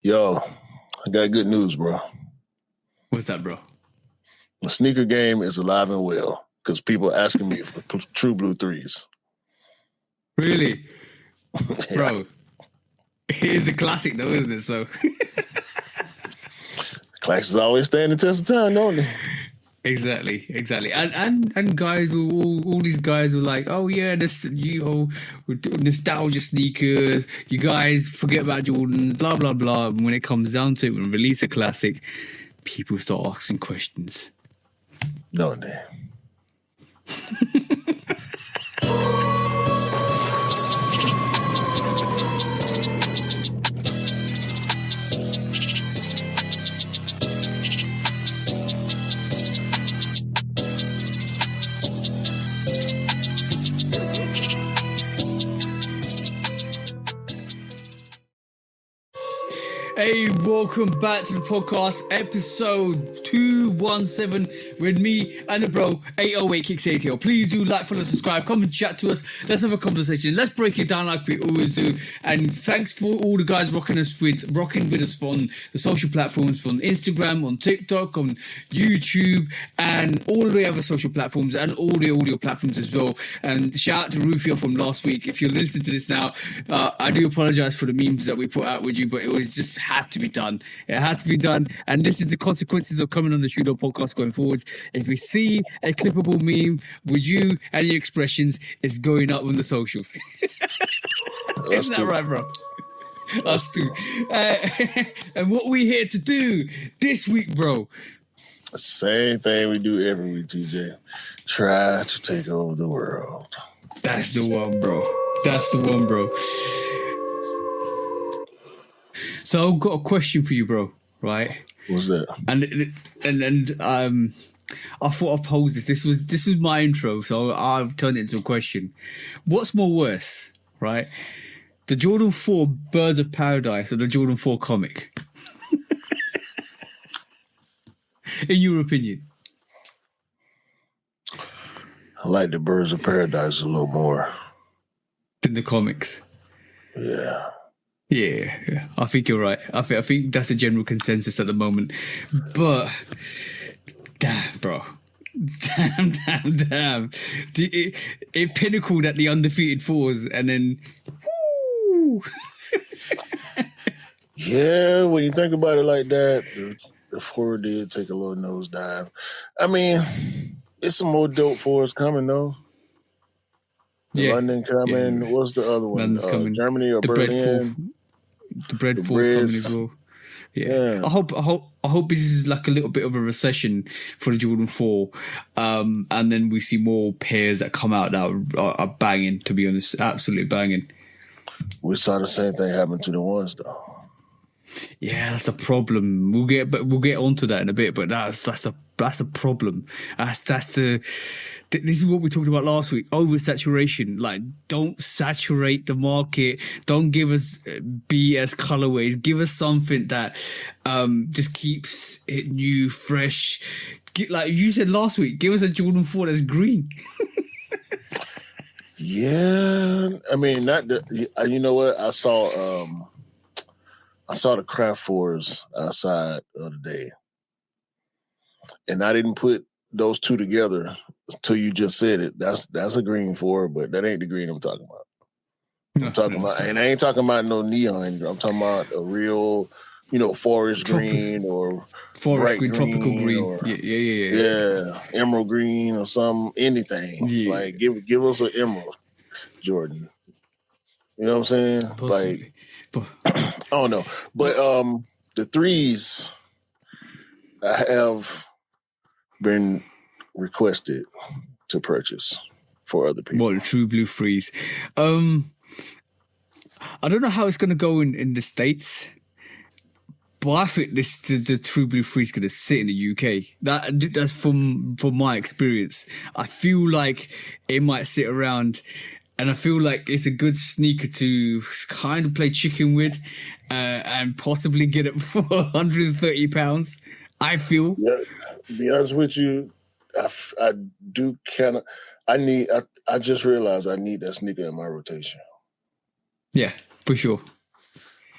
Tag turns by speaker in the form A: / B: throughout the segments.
A: Yo, I got good news, bro.
B: What's that, bro?
A: The sneaker game is alive and well because people are asking me for True Blue 3s.
B: Really?
A: Yeah.
B: Bro, it's a classic though, isn't it? So
A: Classics always stand the test of time, don't they?
B: Exactly. And guys all these guys were like, oh yeah, this nostalgia sneakers, you guys forget about Jordan, blah blah blah. And when it comes down to it, when we release a classic, people start asking questions.
A: Don't they?
B: Hey, welcome back to the podcast, episode 217 with me and the bro, 808 Kicks ATL. Please do like, follow, subscribe, come and chat to us. Let's have a conversation. Let's break it down like we always do. And thanks for all the guys rocking with us on the social platforms, from Instagram, on TikTok, on YouTube, and all the other social platforms and all the audio platforms as well. And shout out to Rufio from last week. If you're listening to this now, I do apologize for the memes that we put out with you, but it was just had to be done. It had to be done. And this is the consequences of coming on the Shudo podcast going forward. If we see a clippable meme with you and your expressions, it's going up on the socials. Isn't that right, bro? Us too. And what we here to do this week, bro?
A: The same thing we do every week, TJ. Try to take over the world.
B: That's the one, bro. That's the one, bro. So I've got a question for you, bro. Right?
A: What's that?
B: And I thought I'd pose this. This was my intro, so I've turned it into a question. What's more worse, right? The Jordan 4 Birds of Paradise or the Jordan 4 comic? In your opinion?
A: I like the Birds of Paradise a little more
B: than the comics. Yeah, I think you're right. I think that's a general consensus at the moment. But damn, bro. Damn. It pinnacled at the undefeated fours and then woo!
A: Yeah, when you think about it like that, the four did take a little nosedive. I mean, it's some more dope fours coming though. London coming. Yeah. What's the other one?
B: London's coming.
A: Germany or Berlin?
B: The bread four's coming as well. Yeah. I hope this is like a little bit of a recession for the Jordan 4. And then we see more pairs that come out that are banging, to be honest. Absolutely banging.
A: We saw the same thing happen to the ones though.
B: Yeah, that's the problem. We'll get onto that in a bit, but that's the problem. This is what we talked about last week. Oversaturation. Like, don't saturate the market. Don't give us BS colorways. Give us something that just keeps it new, fresh. Like you said last week, give us a Jordan 4 that's green.
A: Yeah, I mean, you know what? I saw the Craft 4s outside the other day, and I didn't put those two together until you just said it. That's a green 4, but that ain't the green I'm talking about. I'm talking about, and I ain't talking about no neon. I'm talking about a real, forest green or
B: forest green, tropical green.
A: Or,
B: yeah,
A: emerald green or anything. Yeah. Like give us an emerald, Jordan. You know what I'm saying?
B: Possibly.
A: I don't know, but the 3s I have been requested to purchase for other people.
B: What, the True Blue 3s? I don't know how it's going to go in the States, but I think the True Blue 3 is going to sit in the UK. That's from my experience. I feel like it might sit around. And I feel like it's a good sneaker to kind of play chicken with and possibly get it for £130. I feel.
A: Yeah, to be honest with you, I do kind of. I just realized I need that sneaker in my rotation.
B: Yeah, for sure.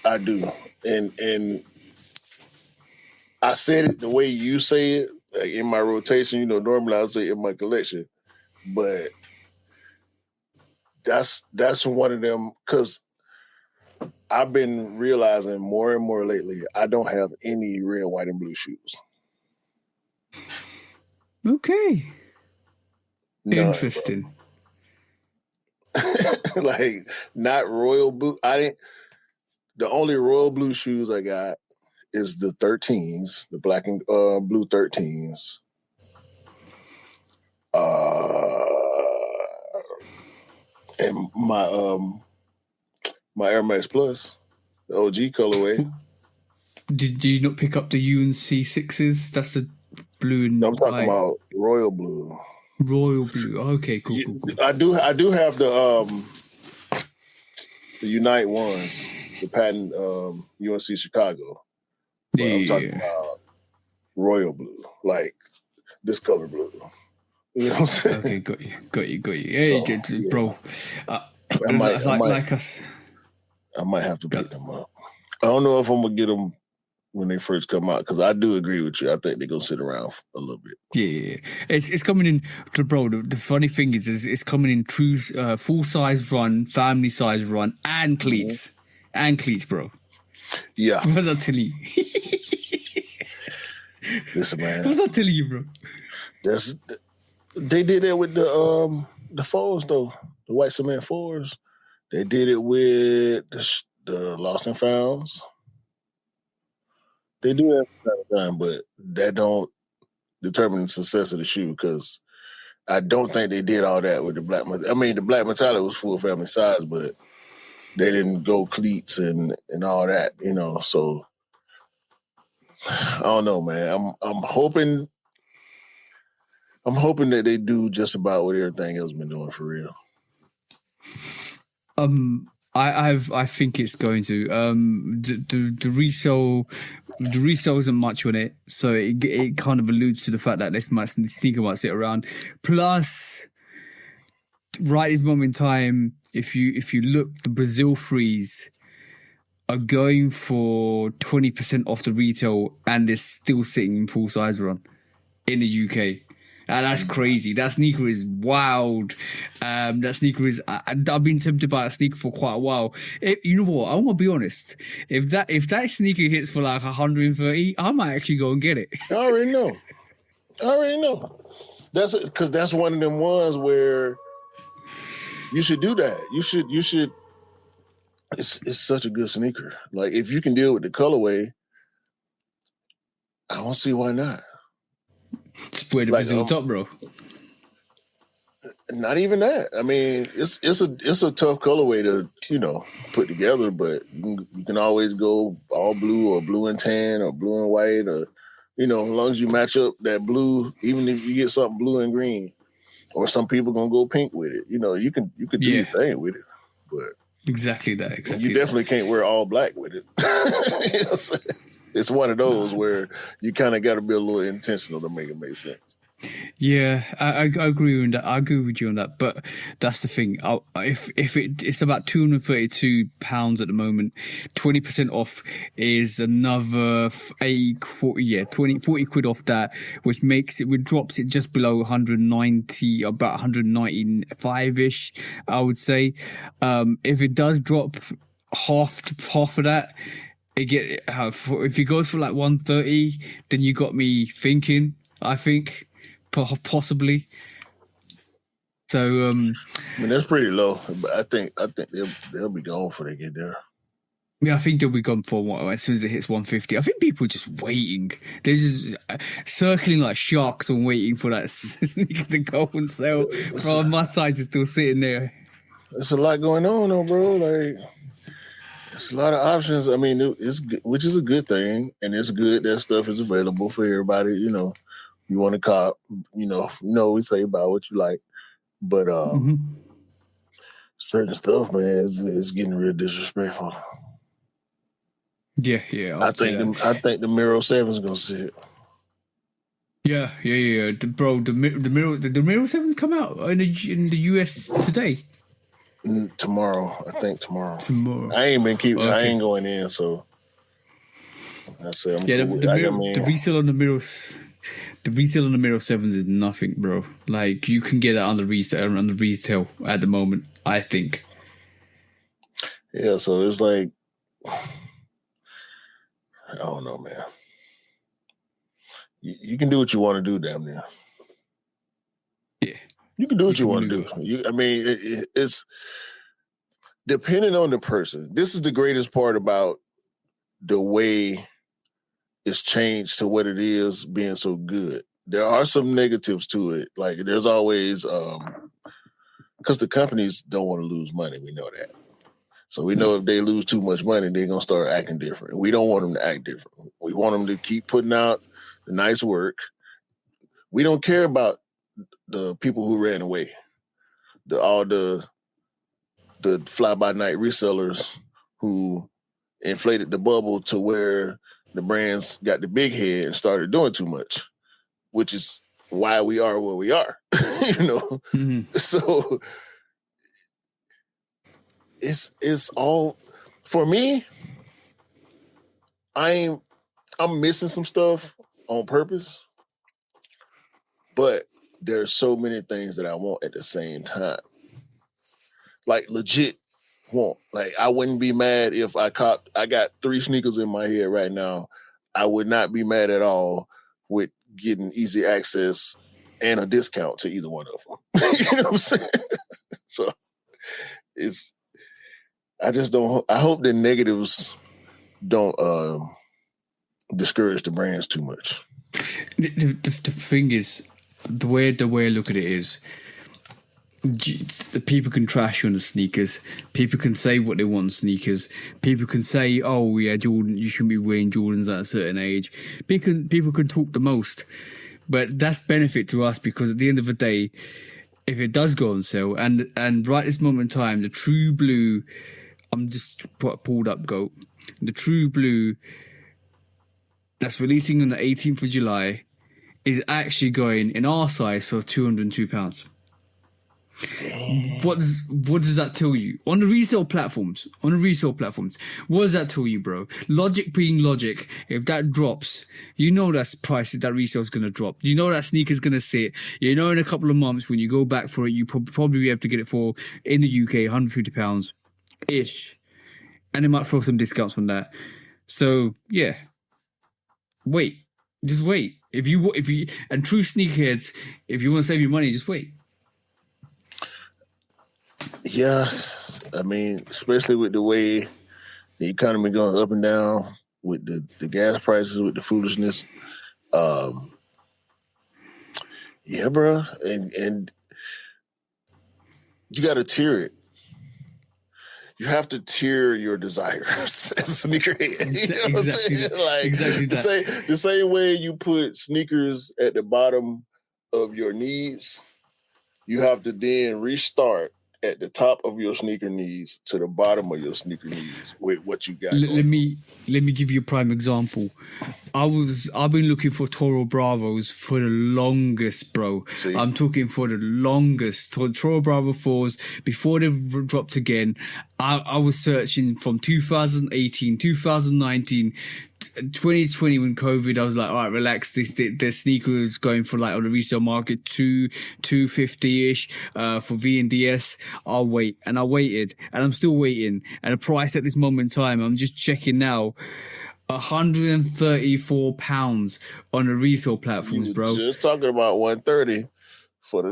A: I do, and I said it the way you say it, like in my rotation. You know, normally I would say in my collection, but that's one of them because I've been realizing more and more lately I don't have any red, white, and blue shoes.
B: Okay.
A: None,
B: Interesting.
A: like not royal blue. I didn't. The only royal blue shoes I got is the 13s, the black and blue 13s. And my Air Max Plus, the OG colorway.
B: Did you not pick up the UNC 6s? That's the blue and
A: I'm talking
B: white.
A: about royal blue.
B: Royal blue. Okay, cool.
A: I do have the Unite ones, the patent UNC Chicago. But I'm talking about royal blue, like this color blue. You know what I'm saying?
B: Okay, got you. Hey,
A: So, yeah.
B: bro.
A: I might have to pick them up. I don't know if I'm gonna get them when they first come out because I do agree with you. I think they're gonna sit around a little bit.
B: Yeah. It's coming in, bro. The funny thing is it's coming in true full size run, family size run, and cleats, bro.
A: Yeah.
B: What was I telling you?
A: Listen, man.
B: What was I telling you, bro?
A: They did it with the fours though, the white cement fours. They did it with the Lost and Founds. They do that from time to time, but that don't determine the success of the shoe because I don't think they did all that with the black. I mean, the black metallic was full family size, but they didn't go cleats and all that, you know. So I don't know, man. I'm hoping that they do just about what everything else been doing for real.
B: I think it's going to the resale isn't much on it, so it kind of alludes to the fact that this sneaker might sit around. Plus, right this moment in time, if you look, the Brazil threes are going for 20% off the retail, and they're still sitting in full size run in the UK. And that's crazy. That sneaker is wild. That sneaker is. I've been tempted by that sneaker for quite a while. You know what? I want to be honest. If that sneaker hits for like 130, I might actually go and get it.
A: I already know. That's because that's one of them ones where you should do that. You should. It's such a good sneaker. Like if you can deal with the colorway, I don't see why not.
B: Just wear the Brazil top, bro.
A: Not even that. I mean, it's a tough colorway to put together, but you can always go all blue or blue and tan or blue and white or as long as you match up that blue. Even if you get something blue and green, or some people gonna go pink with it. You can do your thing with it, but
B: exactly that.
A: You definitely can't wear all black with it. You know what I'm saying? It's one of those where you kind of got to be a little intentional to make it make sense.
B: Yeah, I agree with that. I agree with you on that. But that's the thing. If it's about £232 at the moment, 20% off is another 40 quid off that, which drops it just below 190, about 195-ish, I would say. If it does drop half of that, if it goes for like 130, then you got me thinking, I think. Possibly. So
A: I mean that's pretty low, but I think they'll be gone before they get there.
B: Yeah, I think they'll be gone for as soon as it hits 150. I think people are just waiting. They're just circling like sharks and waiting for that sneaker to go on sale. Bro, my size is still sitting there.
A: There's a lot going on, though, bro. Like, it's a lot of options. I mean, which is a good thing, and it's good that stuff is available for everybody. You want to cop, we say about what you like, but certain stuff, man, is getting real disrespectful.
B: Yeah.
A: I think the Miro 7's gonna sit.
B: Yeah. Bro, the Miro 7's come out in the US today.
A: Tomorrow, I think tomorrow.
B: Tomorrow.
A: I ain't been keeping. I
B: Okay.
A: ain't going in, so I said I'm
B: Yeah,
A: cool.
B: the resale on the mirrors. The resale on the Mirror 7s is nothing, bro. Like, you can get that on the retail at the moment, I think.
A: Yeah, so it's like, I don't know, man. You can do what you want to do, damn near.
B: Yeah.
A: You can do what you want to
B: maneuver.
A: do. It's depending on the person. This is the greatest part about the way it's changed to what it is being so good. There are some negatives to it. Like there's always because the companies don't want to lose money. We know that. So we know if they lose too much money, they're gonna start acting different. We don't want them to act different. We want them to keep putting out the nice work. We don't care about the people who ran away. All the fly-by-night resellers who inflated the bubble to where the brands got the big head and started doing too much, which is why we are where we are.
B: Mm-hmm.
A: So it's all for me. I'm missing some stuff on purpose, but there's so many things that I want at the same time. Like legit want. Like I wouldn't be mad if I got 3 sneakers in my head right now. I would not be mad at all with getting easy access and a discount to either one of them. You know what I'm saying? So I hope the negatives don't discourage the brands too much.
B: The thing is, the way I look at it is, the people can trash you on the sneakers. People can say what they want on sneakers. People can say, "Oh yeah, Jordan, you shouldn't be wearing Jordans at a certain age." People can talk the most, but that's benefit to us because at the end of the day, if it does go on sale, and right this moment in time, the True Blue, I'm just pulled up, GOAT. The True Blue that's releasing on the 18th of July is actually going in our size for £202. What does that tell you on the resale platforms? What does that tell you, bro? Logic being logic, if that drops, you know that's price that resale is gonna drop. You know that sneaker's gonna sit. You know in a couple of months when you go back for it, you probably be able to get it for in the UK £150 ish, and they might throw some discounts on that. So yeah, just wait. If you and true sneakerheads, if you want to save your money, just wait.
A: Yeah, I mean, especially with the way the economy going up and down, with the gas prices, with the foolishness. Yeah, bro, and you got to tier it. You have to tier your desires as a sneakerhead. You know what I'm saying? Like
B: exactly
A: the same way you put sneakers at the bottom of your needs, you have to then restart at the top of your sneaker needs to the bottom of your sneaker needs with what you got.
B: Let me give you a prime example. I've been looking for Toro Bravos for the longest, bro.
A: See?
B: I'm talking for the longest. Toro Bravo 4s before they dropped again. I was searching from 2018, 2019, 2020 when COVID. I was like, all right, relax. The sneaker is going for like on the resale market $250-ish for V&DS. I'll wait, and I waited, and I'm still waiting. And the price at this moment in time, I'm just checking now. £134 on the resale platforms, bro.
A: Just talking about 130 for the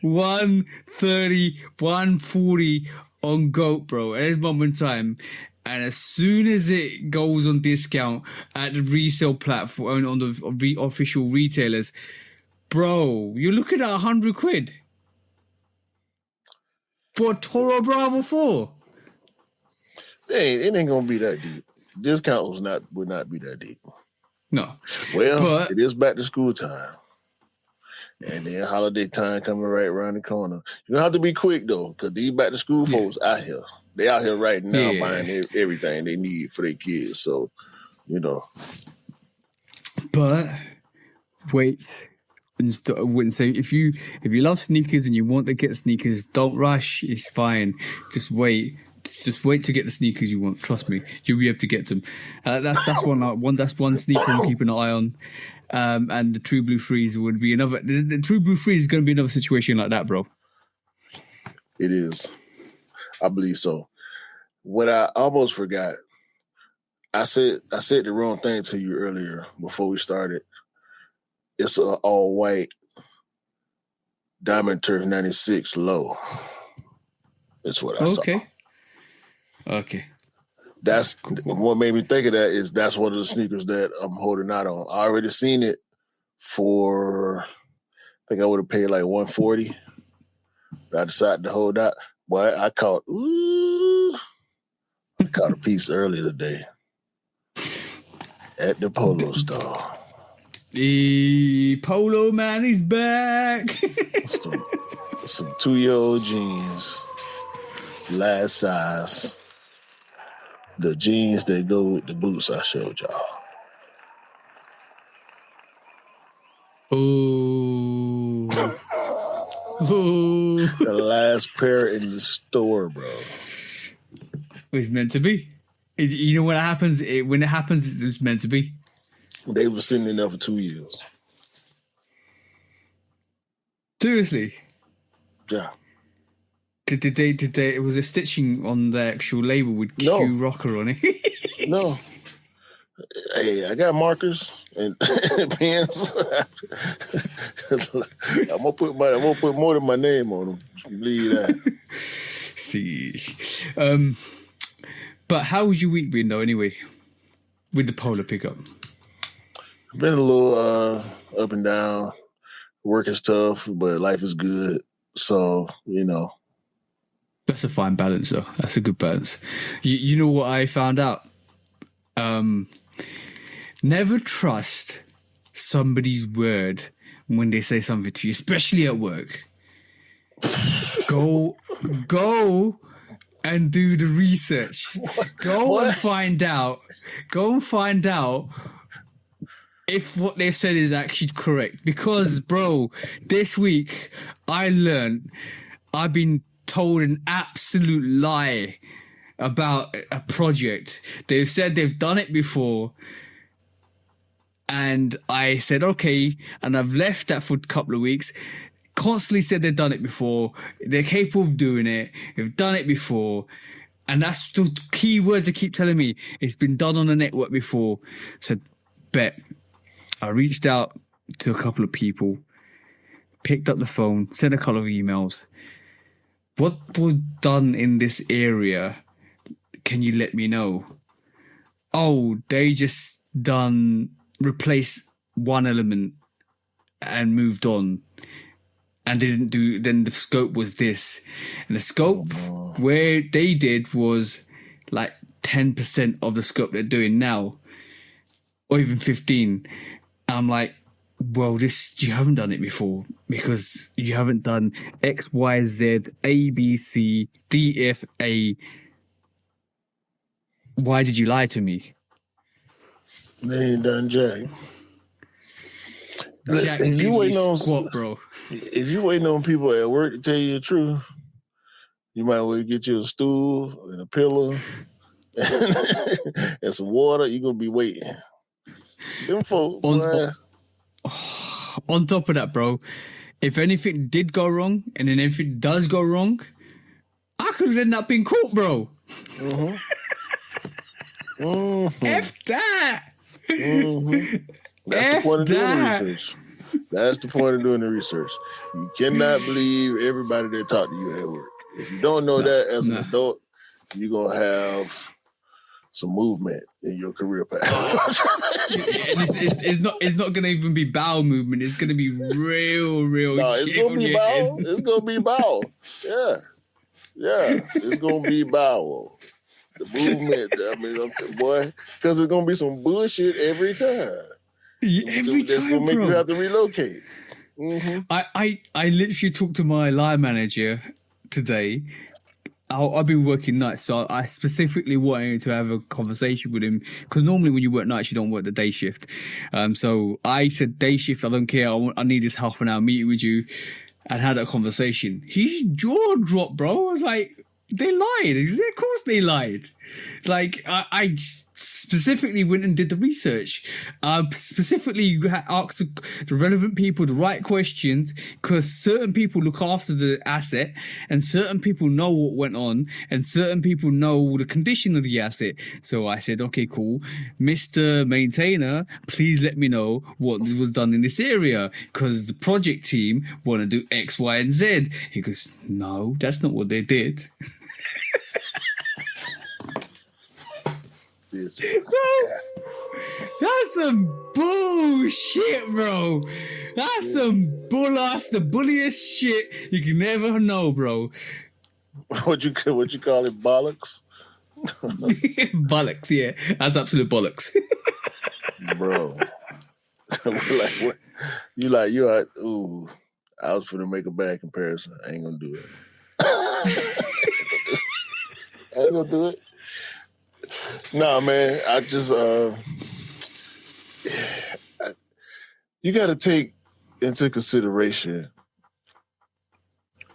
B: 130, 140 on GOAT, bro. At this moment in time. And as soon as it goes on discount at the resale platform on the official retailers, bro, you're looking at £100 for a Toro Bravo 4.
A: It ain't gonna be that deep. Discount would not be that deep.
B: No.
A: Well, it is back to school time. And then holiday time coming right around the corner. You don't have to be quick though, because these back to school folks out here. They out here right now buying everything they need for their kids. So,
B: But wait. wouldn't say if you love sneakers and you want to get sneakers, don't rush. It's fine. Just wait. Just wait to get the sneakers you want. Trust me, you'll be able to get them. That's one sneaker I'm keeping an eye on. And the True Blue Freeze would be another. The True Blue Freeze is going to be another situation like that, bro.
A: It is. I believe so. What I almost forgot, I said the wrong thing to you earlier before we started. It's an all white Diamond Turf 96 low. That's what I saw.
B: Okay.
A: That's what made me think of that. Is that's one of the sneakers that I'm holding out on. I already seen it for, I think I would have paid like $140. I decided to hold out. But I caught a piece earlier today at the Polo store.
B: The Polo Man is back.
A: some 2-year-old jeans, last size. The jeans that go with the boots I showed y'all.
B: Oh.
A: The last pair in the store, bro.
B: It's meant to be. You know when it happens? When it happens, it's meant to be.
A: They were sitting in there for 2 years.
B: Seriously?
A: Yeah.
B: Did they? Was there stitching on the actual label with Q Rocker on it?
A: No. Hey, I got markers and pens. I'm gonna put more than my name on them. Believe that.
B: See, but how was your week been though? Anyway, with the Polar pickup,
A: been a little up and down. Work is tough, but life is good. So
B: that's a fine balance, though. That's a good balance. You know what I found out? Never trust somebody's word when they say something to you, especially at work. Go and do the research. Go and find out if what they've said is actually correct. Because, bro, this week I've been told an absolute lie about a project. They've said they've done it before. And I said, okay. And I've left that for a couple of weeks. Constantly said they've done it before. They're capable of doing it. They've done it before. And that's the key words they keep telling me. It's been done on the network before. Said, bet. I reached out to a couple of people, picked up the phone, sent a couple of emails. What was done in this area? Can you let me know? Oh, they just replaced one element and moved on. And then the scope was this. And the scope where they did was like 10% of the scope they're doing now. Or even 15. I'm like, well, you haven't done it before because you haven't done X, Y, Z, A, B, C, D, F, A. Why did you lie to me?
A: They ain't done jack.
B: Jack
A: If you waiting on
B: squat, bro.
A: If you waiting on people at work to tell you the truth, you might well get you a stool and a pillow and some water. You're gonna be waiting. Them folks,
B: on top of that, bro, if anything did go wrong, and then if it does go wrong, I could end up in court, bro.
A: Mm-hmm. Mm-hmm.
B: F that.
A: Mm-hmm. That's the point of doing the research. That's the point of doing the research. You cannot believe everybody that talk to you at work. If you don't know that as an adult, you're going to have some movement in your career path.
B: It's not going to even be bowel movement. It's going to be real.
A: No, it's going to be bowel. It's going to be bowel. Yeah. It's going to be bowel. The movement, boy, because it's going to be some bullshit every time.
B: Every
A: That's
B: time,
A: going to make
B: bro.
A: you have to relocate. Mm-hmm.
B: I literally talked to my line manager today, I've been working nights, so I specifically wanted to have a conversation with him because normally when you work nights, you don't work the day shift. So I said day shift. I don't care. I need this half an hour meeting with you, and had that conversation. His jaw dropped, bro. I was like, they lied. He said, of course they lied. Like I specifically went and did the research. Specifically asked the relevant people the right questions because certain people look after the asset and certain people know what went on and certain people know the condition of the asset. So I said, okay, cool. Mr. Maintainer, please let me know what was done in this area because the project team want to do X, Y, and Z. He goes, no, that's not what they did. Bro, that's some bullshit, bro. That's some bull-ass, the bulliest shit you can ever know, bro.
A: What you call it, bollocks?
B: Bollocks, yeah. That's absolute bollocks.
A: Bro. Like, what? You are, ooh, I was finna make a bad comparison. I ain't gonna do it. I ain't gonna do it. Nah, man, I just, you got to take into consideration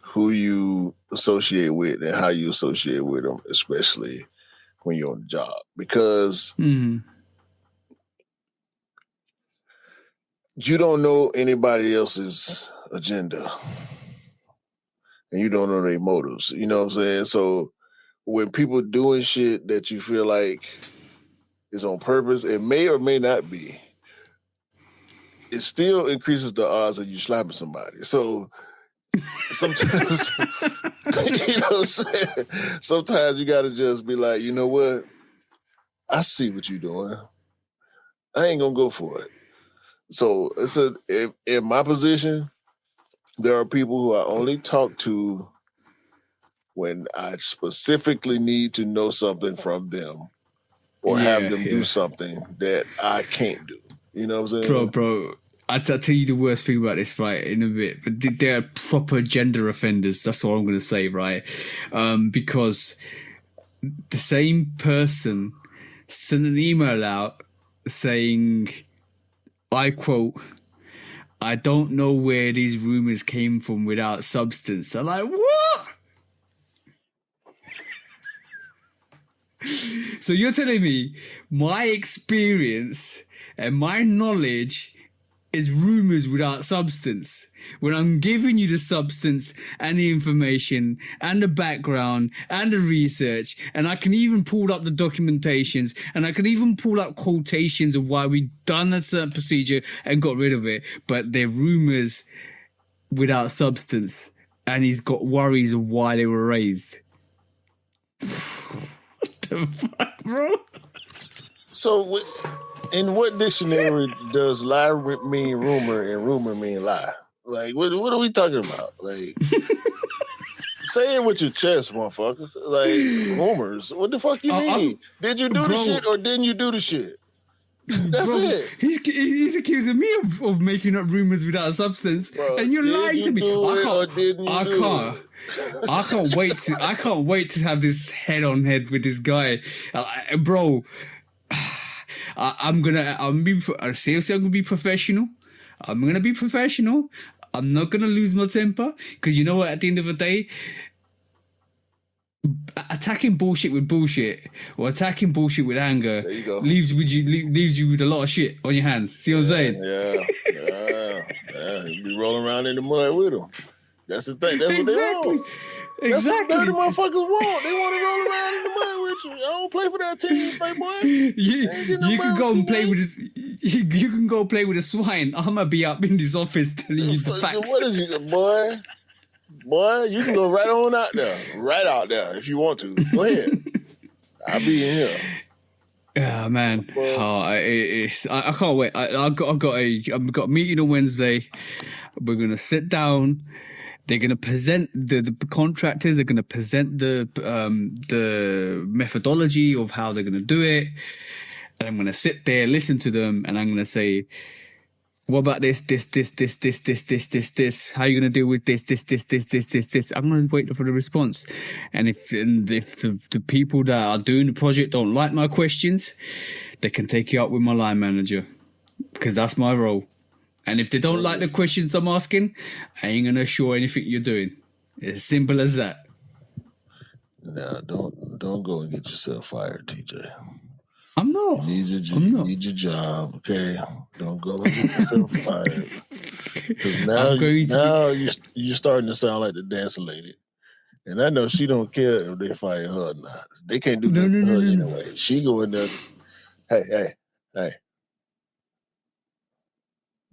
A: who you associate with and how you associate with them, especially when you're on the job. Because you don't know anybody else's agenda and you don't know their motives. You know what I'm saying? So when people doing shit that you feel like is on purpose, it may or may not be, it still increases the odds of you slapping somebody. So sometimes, you know what I'm saying? Sometimes you got to just be like, you know what? I see what you're doing. I ain't going to go for it. So in my position, there are people who I only talk to when I specifically need to know something from them or have them do something that I can't do. You know what I'm saying?
B: Bro, I'll tell you the worst thing about this, right, in a bit. But they're proper gender offenders. That's all I'm going to say, right? Because the same person sent an email out saying, I quote, I don't know where these rumors came from without substance. I'm like, what? So you're telling me my experience and my knowledge is rumors without substance when I'm giving you the substance and the information and the background and the research, and I can even pull up the documentations and I can even pull up quotations of why we done a certain procedure and got rid of it, but they're rumors without substance, and he's got worries of why they were raised. What the fuck, bro?
A: So in what dictionary does lie mean rumor and rumor mean lie? Like, what are we talking about? Like, say it with your chest, motherfuckers. Like, rumors. What the fuck you mean? Did you do the shit or didn't you do the shit? That's it.
B: He's accusing me of making up rumors without substance, bro, and you're lying to me. I can't wait to have this head on head with this guy, bro. I'm gonna be professional. I'm gonna be professional. I'm not gonna lose my temper because you know what? At the end of the day, attacking bullshit with bullshit or attacking bullshit with anger leaves you with a lot of shit on your hands. See what I'm saying?
A: Yeah. You be rolling around in the mud with them. That's the thing. That's what they want. That's what dirty motherfuckers want. They want to roll around in the mud with you. I don't play for that team, playboy.
B: You can go and play with this. You can go play with a swine. I'm gonna be up in this office telling you the facts.
A: What is it, boy? Boy, you can go right on out there, if you want to. Go ahead. I'll be in here.
B: Yeah, man. I can't wait. I've got a meeting on Wednesday. We're gonna sit down. They're gonna present the contractors. Are gonna present the methodology of how they're gonna do it, and I'm gonna sit there, listen to them, and I'm gonna say, What about this? How are you going to deal with this? I'm going to wait for the response. And if the people that are doing the project don't like my questions, they can take you up with my line manager, because that's my role. And if they don't like the questions I'm asking, I ain't going to assure anything you're doing. It's as simple as that.
A: Now, don't go and get yourself fired, TJ.
B: I'm not.
A: You need your job, okay? Don't go and get yourself fired. Because now you're starting to sound like the dancing lady. And I know she don't care if they fire her or not. They can't do that to her anyway. She go in there, hey.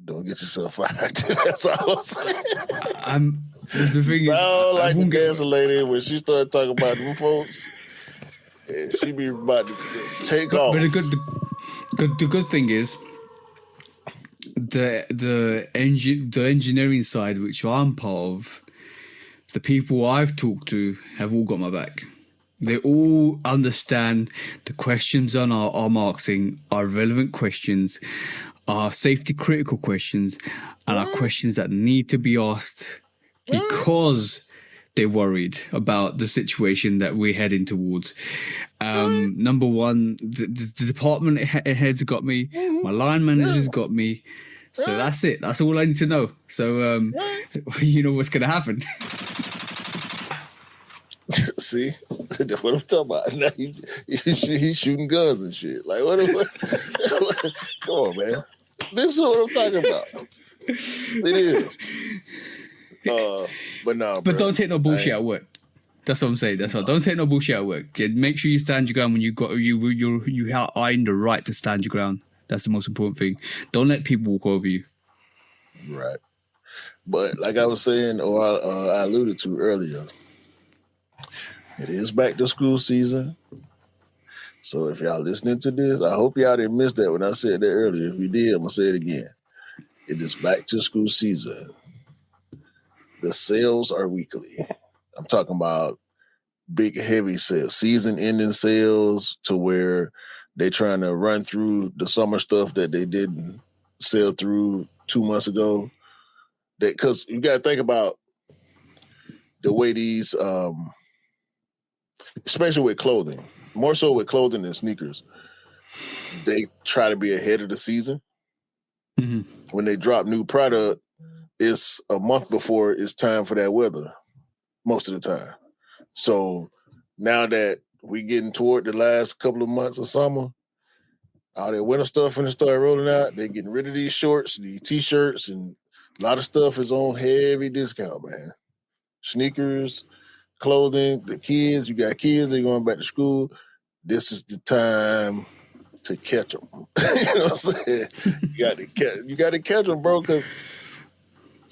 A: Don't get yourself fired. That's all I'm saying.
B: The thing is,
A: like the dancing lady, when she started talking about them folks, she be about to take off.
B: But the good thing is, the engineering side, which I'm part of, the people I've talked to have all got my back. They all understand the questions on our marketing are relevant questions, are safety critical questions, and are questions that need to be asked because they're worried about the situation that we're heading towards. Number one, the department heads got me. My line managers got me. So that's it. That's all I need to know. So you know what's going to happen.
A: See, that's what I'm talking about. Now he's shooting guns and shit. Like what? Come on, man. This is what I'm talking about. It is. But no.
B: But don't take no bullshit at work. That's what I'm saying. That's all. Don't take no bullshit at work. Make sure you stand your ground when you are in the right to stand your ground. That's the most important thing. Don't let people walk over you.
A: Right. But like I was saying, or I alluded to earlier, it is back to school season. So if y'all listening to this, I hope y'all didn't miss that when I said that earlier. If you did, I'm going to say it again. It is back to school season. The sales are weekly. I'm talking about big, heavy sales, season-ending sales, to where they're trying to run through the summer stuff that they didn't sell through 2 months ago. Because you got to think about the way these, especially with clothing, more so with clothing than sneakers, they try to be ahead of the season. Mm-hmm. When they drop new product, it's a month before it's time for that weather, most of the time. So now that we getting toward the last couple of months of summer, all that winter stuff finna start rolling out. They're getting rid of these shorts, these T-shirts, and a lot of stuff is on heavy discount, man. Sneakers, clothing, the kids, you got kids, they're going back to school. This is the time to catch them. You know what I'm saying? You got to catch them, bro, because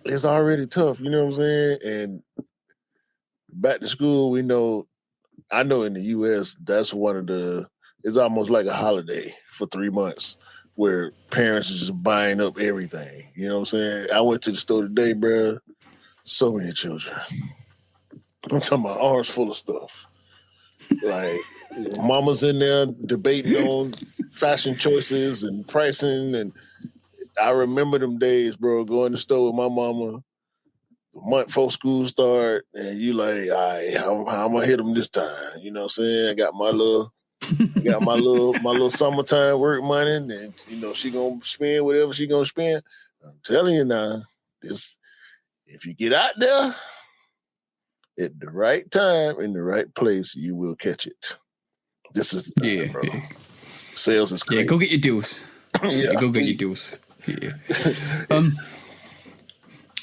A: it's already tough. You know what I'm saying? And back to school, I know in the U.S., that's it's almost like a holiday for 3 months where parents are just buying up everything. You know what I'm saying? I went to the store today, bro. So many children. I'm talking about arms full of stuff. Like, mama's in there debating on fashion choices and pricing. And I remember them days, bro, going to the store with my mama the month before school start, and you like, all right, I'm gonna hit them this time. You know what I'm saying? I got my little summertime work money, and she gonna spend whatever she gonna spend. I'm telling you now, if you get out there at the right time in the right place, you will catch it. This is the time, bro. Yeah. Sales is crazy.
B: Yeah, go get your deals. Go get your deals. Yeah.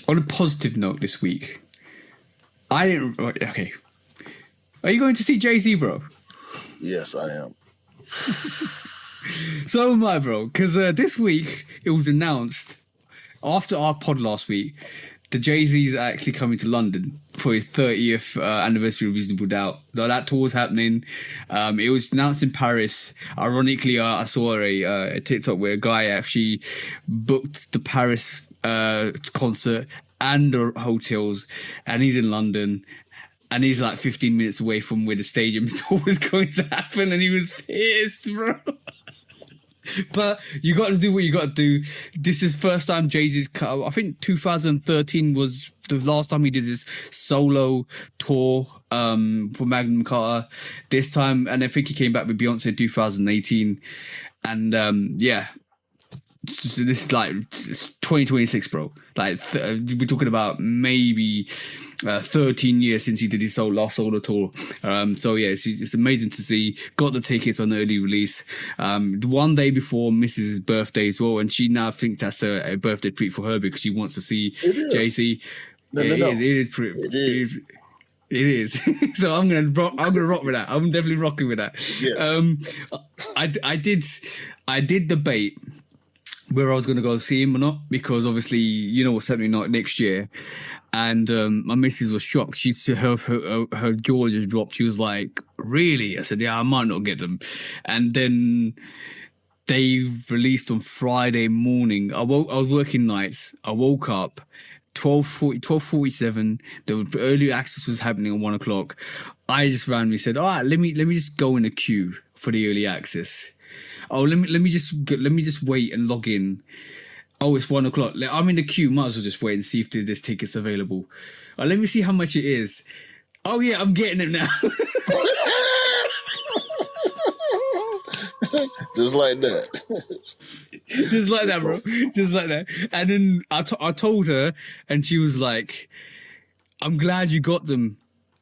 B: On a positive note this week, okay. Are you going to see Jay-Z, bro?
A: Yes, I am.
B: So am I, bro. Because this week, it was announced, after our pod last week, the Jay-Z is actually coming to London for his 30th anniversary of Reasonable Doubt. That tour's happening. It was announced in Paris. Ironically, I saw a TikTok where a guy actually booked the Paris concert and the hotels, and he's in London, and he's like 15 minutes away from where the stadium tour was going to happen, and he was pissed, bro. But you got to do what you got to do. This is first time Jay-Z's cut. I think 2013 was the last time he did his solo tour for Magnum Carter. This time, and I think he came back with Beyonce in 2018. And yeah, so this is like 2026, bro. Like we're talking about maybe 13 years since he did his last solo tour. So yeah, it's amazing to see. Got the tickets on early release. One day before Mrs.'s birthday as well, and she now thinks that's a birthday treat for her because she wants to see Jay-Z. It is. So I'm gonna rock with that. I'm definitely rocking with that.
A: Yes.
B: I did debate where I was going to go see him or not, because obviously you know what's happening next year. And my missus was shocked. She said her jaw just dropped. She was like, "Really?" I said, "Yeah, I might not get them." And then they released on Friday morning. I was working nights. I woke up 12:47. The early access was happening at 1 o'clock. I just randomly said, "All right, let me just go in the queue for the early access." Oh, let me just wait and log in. Oh, it's 1 o'clock. I'm in the queue. Might as well just wait and see if there's tickets available. Let me see how much it is. Oh yeah, I'm getting it now.
A: Just like that.
B: Just like that, bro. Just like that. And then I told her, and she was like, "I'm glad you got them.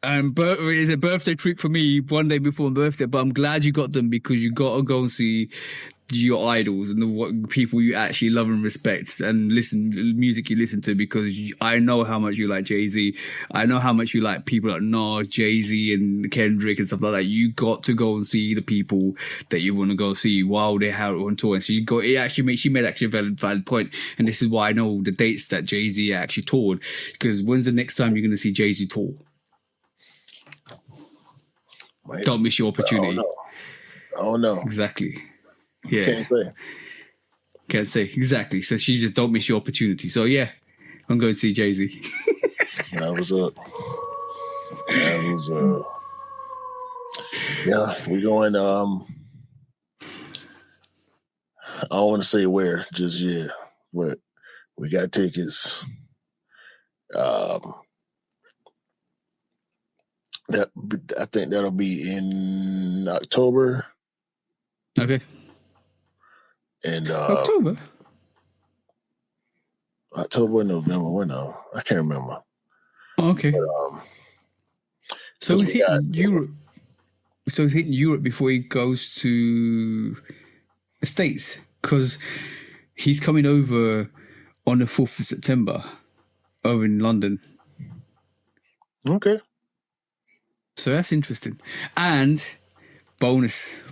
B: It's a birthday treat for me one day before my birthday, but I'm glad you got them because you got to go and see your idols and the people you actually love and respect and music you listen to, because I know how much you like Jay-Z. I know how much you like people like Nas, Jay-Z and Kendrick and stuff like that. You got to go and see the people that you want to go see while they're out on tour. And so she made actually a valid point. And this is why I know the dates that Jay-Z actually toured, because when's the next time you're going to see Jay-Z tour? Don't miss your opportunity.
A: I don't know.
B: Exactly. Yeah. Can't say. Exactly. So she just don't miss your opportunity. So yeah, I'm going to see Jay-Z.
A: That was yeah, we going I don't want to say where just yet, but we got tickets. That I think that'll be in October.
B: Okay.
A: And
B: October
A: or November, when no, I can't remember.
B: Oh, okay.
A: But,
B: so he's hitting Europe. So he's hitting Europe before he goes to the States, because he's coming over on the 4th of September over in London.
A: Okay.
B: So that's interesting. And bonus.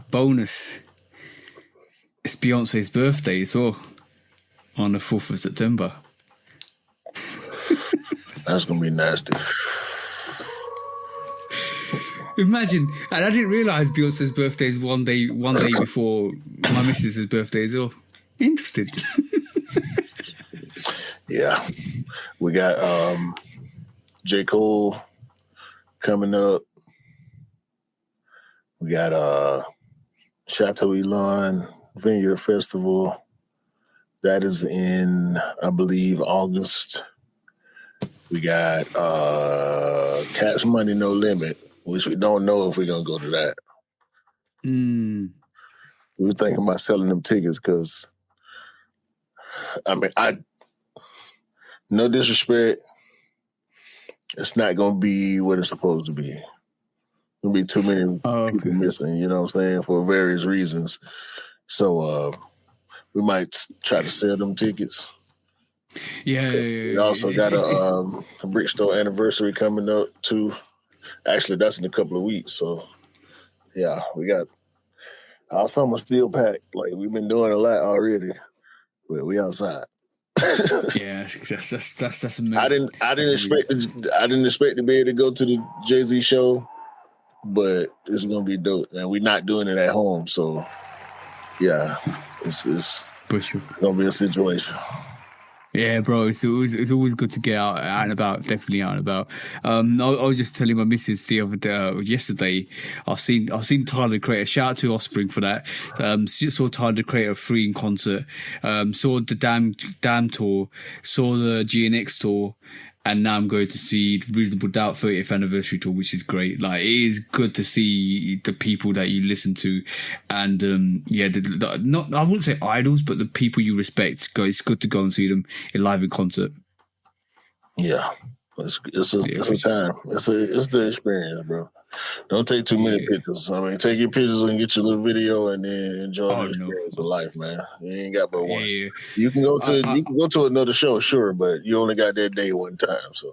B: It's Beyonce's birthday as well on the 4th of September.
A: That's going to be nasty.
B: Imagine, and I didn't realise Beyonce's birthday is one day before my missus' birthday as well. Interesting.
A: Yeah. We got J. Cole coming up. We got Chateau Elon Vineyard Festival. That is in, I believe, August. We got Cash Money No Limit, which we don't know if we're going to go to that. We were thinking about selling them tickets because, I mean, no disrespect, it's not going to be what it's supposed to be. Going to be too many people missing, you know what I'm saying, for various reasons. So we might try to sell them tickets.
B: Yeah.
A: We also got a Brickstore anniversary coming up too. Actually, that's in a couple of weeks. So yeah, we got our summer still packed. Like, we've been doing a lot already, but we outside.
B: Yeah, that's amazing.
A: I didn't expect to be able to go to the Jay-Z show, but it's gonna be dope, and we're not doing it at home, so yeah, it's gonna be a situation.
B: Yeah, bro, it's always good to get out and about. Definitely out and about. I was just telling my missus the other day, yesterday. I seen Tyler the Creator. Shout out to Offspring for that. Saw Tyler the Creator free in concert. Saw the Damn tour. Saw the GNX tour. And now I'm going to see Reasonable Doubt 30th anniversary tour, which is great. Like, it is good to see the people that you listen to, and not I wouldn't say idols, but the people you respect. It's good to go and see them live in concert.
A: Yeah, it's
B: Yeah,
A: a time. It's the experience, bro. Don't take too many pictures. I mean, take your pictures and get your little video, and then enjoy the experience of life, man. You ain't got but one.
B: Yeah.
A: You can go to another show, sure, but you only got that day one time. So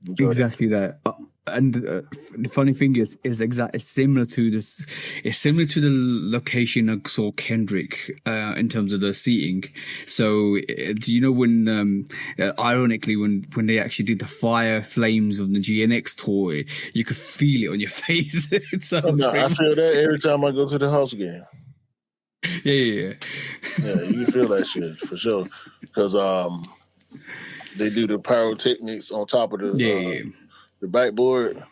A: enjoy
B: Exactly that. And the funny thing is it's similar to this. It's similar to the location I saw Kendrick in terms of the seating. So you know when, ironically, when they actually did the fire flames of the GNX tour, you could feel it on your face. So
A: I feel that every time I go to the house game.
B: Yeah,
A: you can feel that shit for sure. Because they do the pyrotechnics on top of the backboard.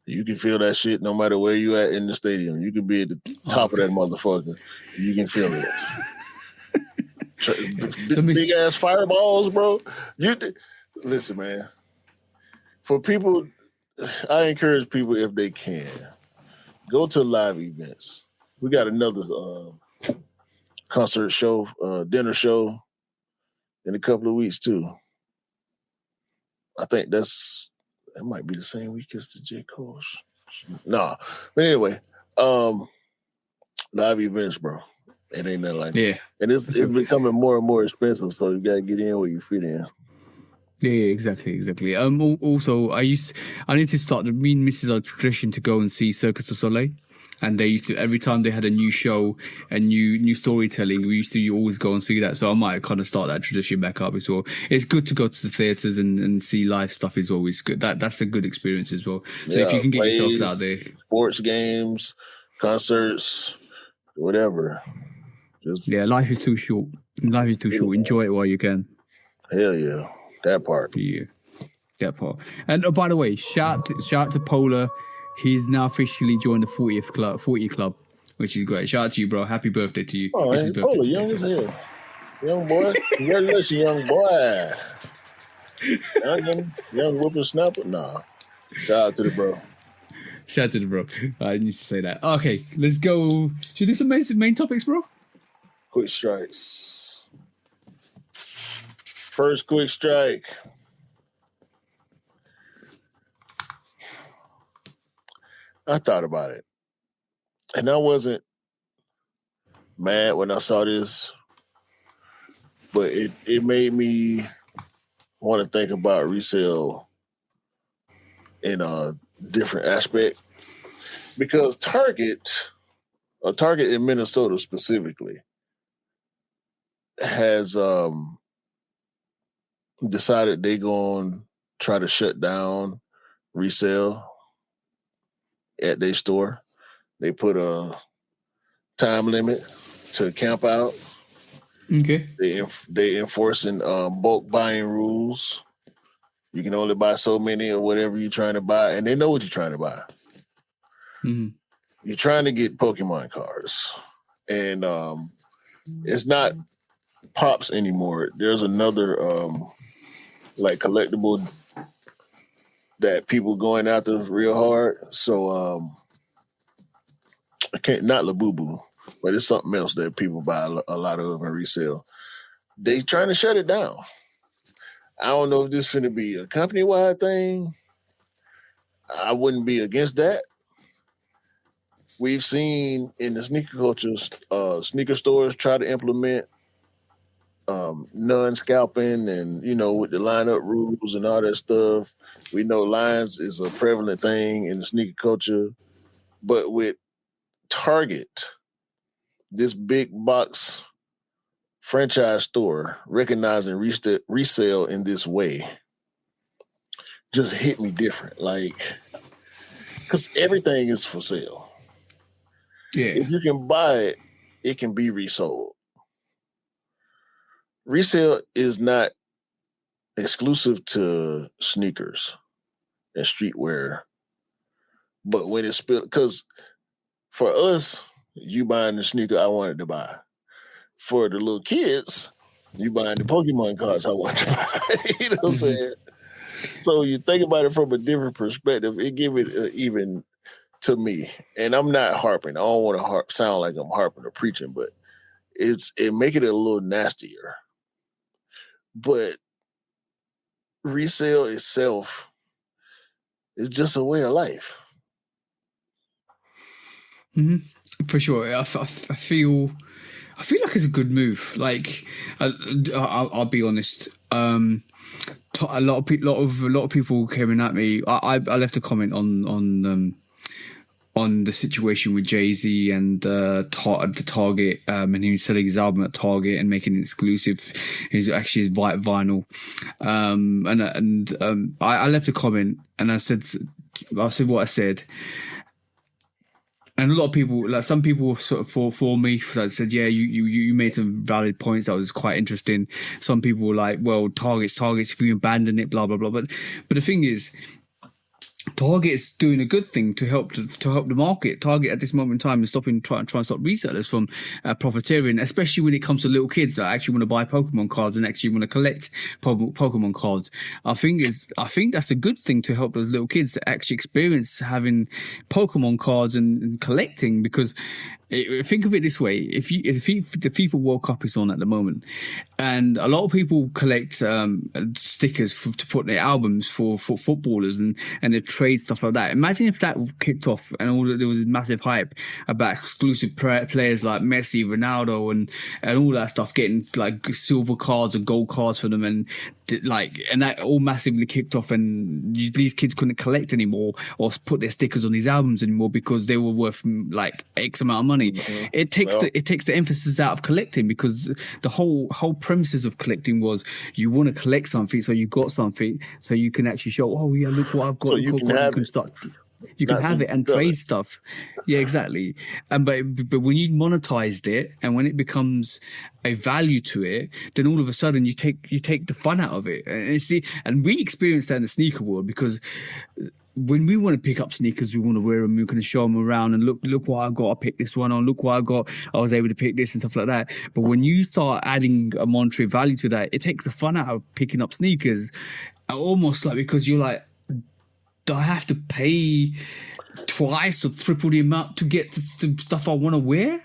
A: You can feel that shit no matter where you at in the stadium. You can be at the top of that motherfucker. You can feel it. Big ass fireballs, bro. Listen, man. For people, I encourage people, if they can, go to live events. We got another concert show, dinner show in a couple of weeks too. I think it might be the same week as the J. Cole. Nah. But anyway, live events, bro. It ain't nothing like that. And it's becoming more and more expensive, so you gotta get in where you fit in.
B: Yeah, exactly. Also, I need to start. Me and Mrs. are tradition to go and see Circus du Soleil, and they used to, every time they had a new show and new storytelling, we used to always go and see that. So I might kind of start that tradition back up as well. It's good to go to the theaters and see live stuff. Is always good. That's a good experience as well. So if you can get yourself out there,
A: sports games, concerts, whatever.
B: Life is too short. Life is too short. Enjoy it while you can.
A: Hell yeah. That part.
B: Yeah, that part. And by the way, shout out to Polar. He's now officially joined the 40 club, which is great. Shout out to you, bro. Happy birthday to you.
A: Oh, hey, Polar, young as hell. Young boy. Congratulations, young boy. Young whippersnapper. Nah. Shout out to the bro.
B: Shout out to the bro. I need to say that. Okay, let's go. Should we do some main topics, bro?
A: Quick strikes. First quick strike. I thought about it. And I wasn't mad when I saw this, but it made me want to think about resale in a different aspect. Because Target in Minnesota specifically, has decided they're going to try to shut down resale at their store. They put a time limit to camp out.
B: Okay.
A: They enforcing bulk buying rules. You can only buy so many of whatever you're trying to buy, and they know what you're trying to buy.
B: Mm-hmm.
A: You're trying to get Pokemon cards, and it's not Pops anymore. There's another like collectible that people going after real hard. So I can't, not Labubu, but it's something else that people buy a lot of and resell. They trying to shut it down. I don't know if this finna be a company-wide thing. I wouldn't be against that. We've seen in the sneaker culture, sneaker stores try to implement non-scalping and, with the lineup rules and all that stuff. We know lines is a prevalent thing in the sneaker culture. But with Target, this big box franchise store, recognizing resale in this way just hit me different. Like, because everything is for sale.
B: Yeah.
A: If you can buy it, it can be resold. Resale is not exclusive to sneakers and streetwear. But when it's because for us, you buying the sneaker I wanted to buy. For the little kids, you buying the Pokemon cards I wanted to buy. You know what I'm saying? So you think about it from a different perspective. It give it even to me, and I'm not harping. I don't want to sound like I'm harping or preaching, but it make it a little nastier. But resale itself is just a way of life.
B: For sure, I feel like it's a good move. Like, I'll be honest. A lot of people came at me. I left a comment on the situation with Jay-Z and the Target, and he was selling his album at Target and making it exclusive. He's actually his vinyl. I left a comment and I said what I said. And a lot of people, like some people, sort of for me. So I said, "Yeah, you made some valid points. That was quite interesting." Some people were like, "Well, Target's. If you abandon it, blah blah blah." But the thing is, Target's doing a good thing to help the market. Target at this moment in time is trying to stop resellers from profiteering, especially when it comes to little kids that actually want to buy Pokemon cards and actually want to collect Pokemon cards. I think that's a good thing to help those little kids to actually experience having Pokemon cards and collecting, because think of it this way: if the FIFA World Cup is on at the moment, and a lot of people collect stickers to put their albums for footballers and they trade stuff like that. Imagine if that kicked off and there was a massive hype about exclusive players like Messi, Ronaldo, and all that stuff, getting like silver cards or gold cards for them, and that all massively kicked off, and these kids couldn't collect anymore or put their stickers on these albums anymore because they were worth like X amount of money. Mm-hmm. It takes the emphasis out of collecting, because the whole premises of collecting was you want to collect something, so you got something, so you can actually show, oh yeah, look what I've got.
A: So
B: you can have it and trade stuff. Yeah, exactly. But when you monetized it and when it becomes a value to it, then all of a sudden you take the fun out of it. And we experienced that in the sneaker world, because when we want to pick up sneakers, we want to wear them, we're going to show them around and look what I got, I picked this one on, look what I got, I was able to pick this and stuff like that. But when you start adding a monetary value to that, it takes the fun out of picking up sneakers. Almost like, because you're like, do I have to pay twice or triple the amount to get the stuff I want to wear?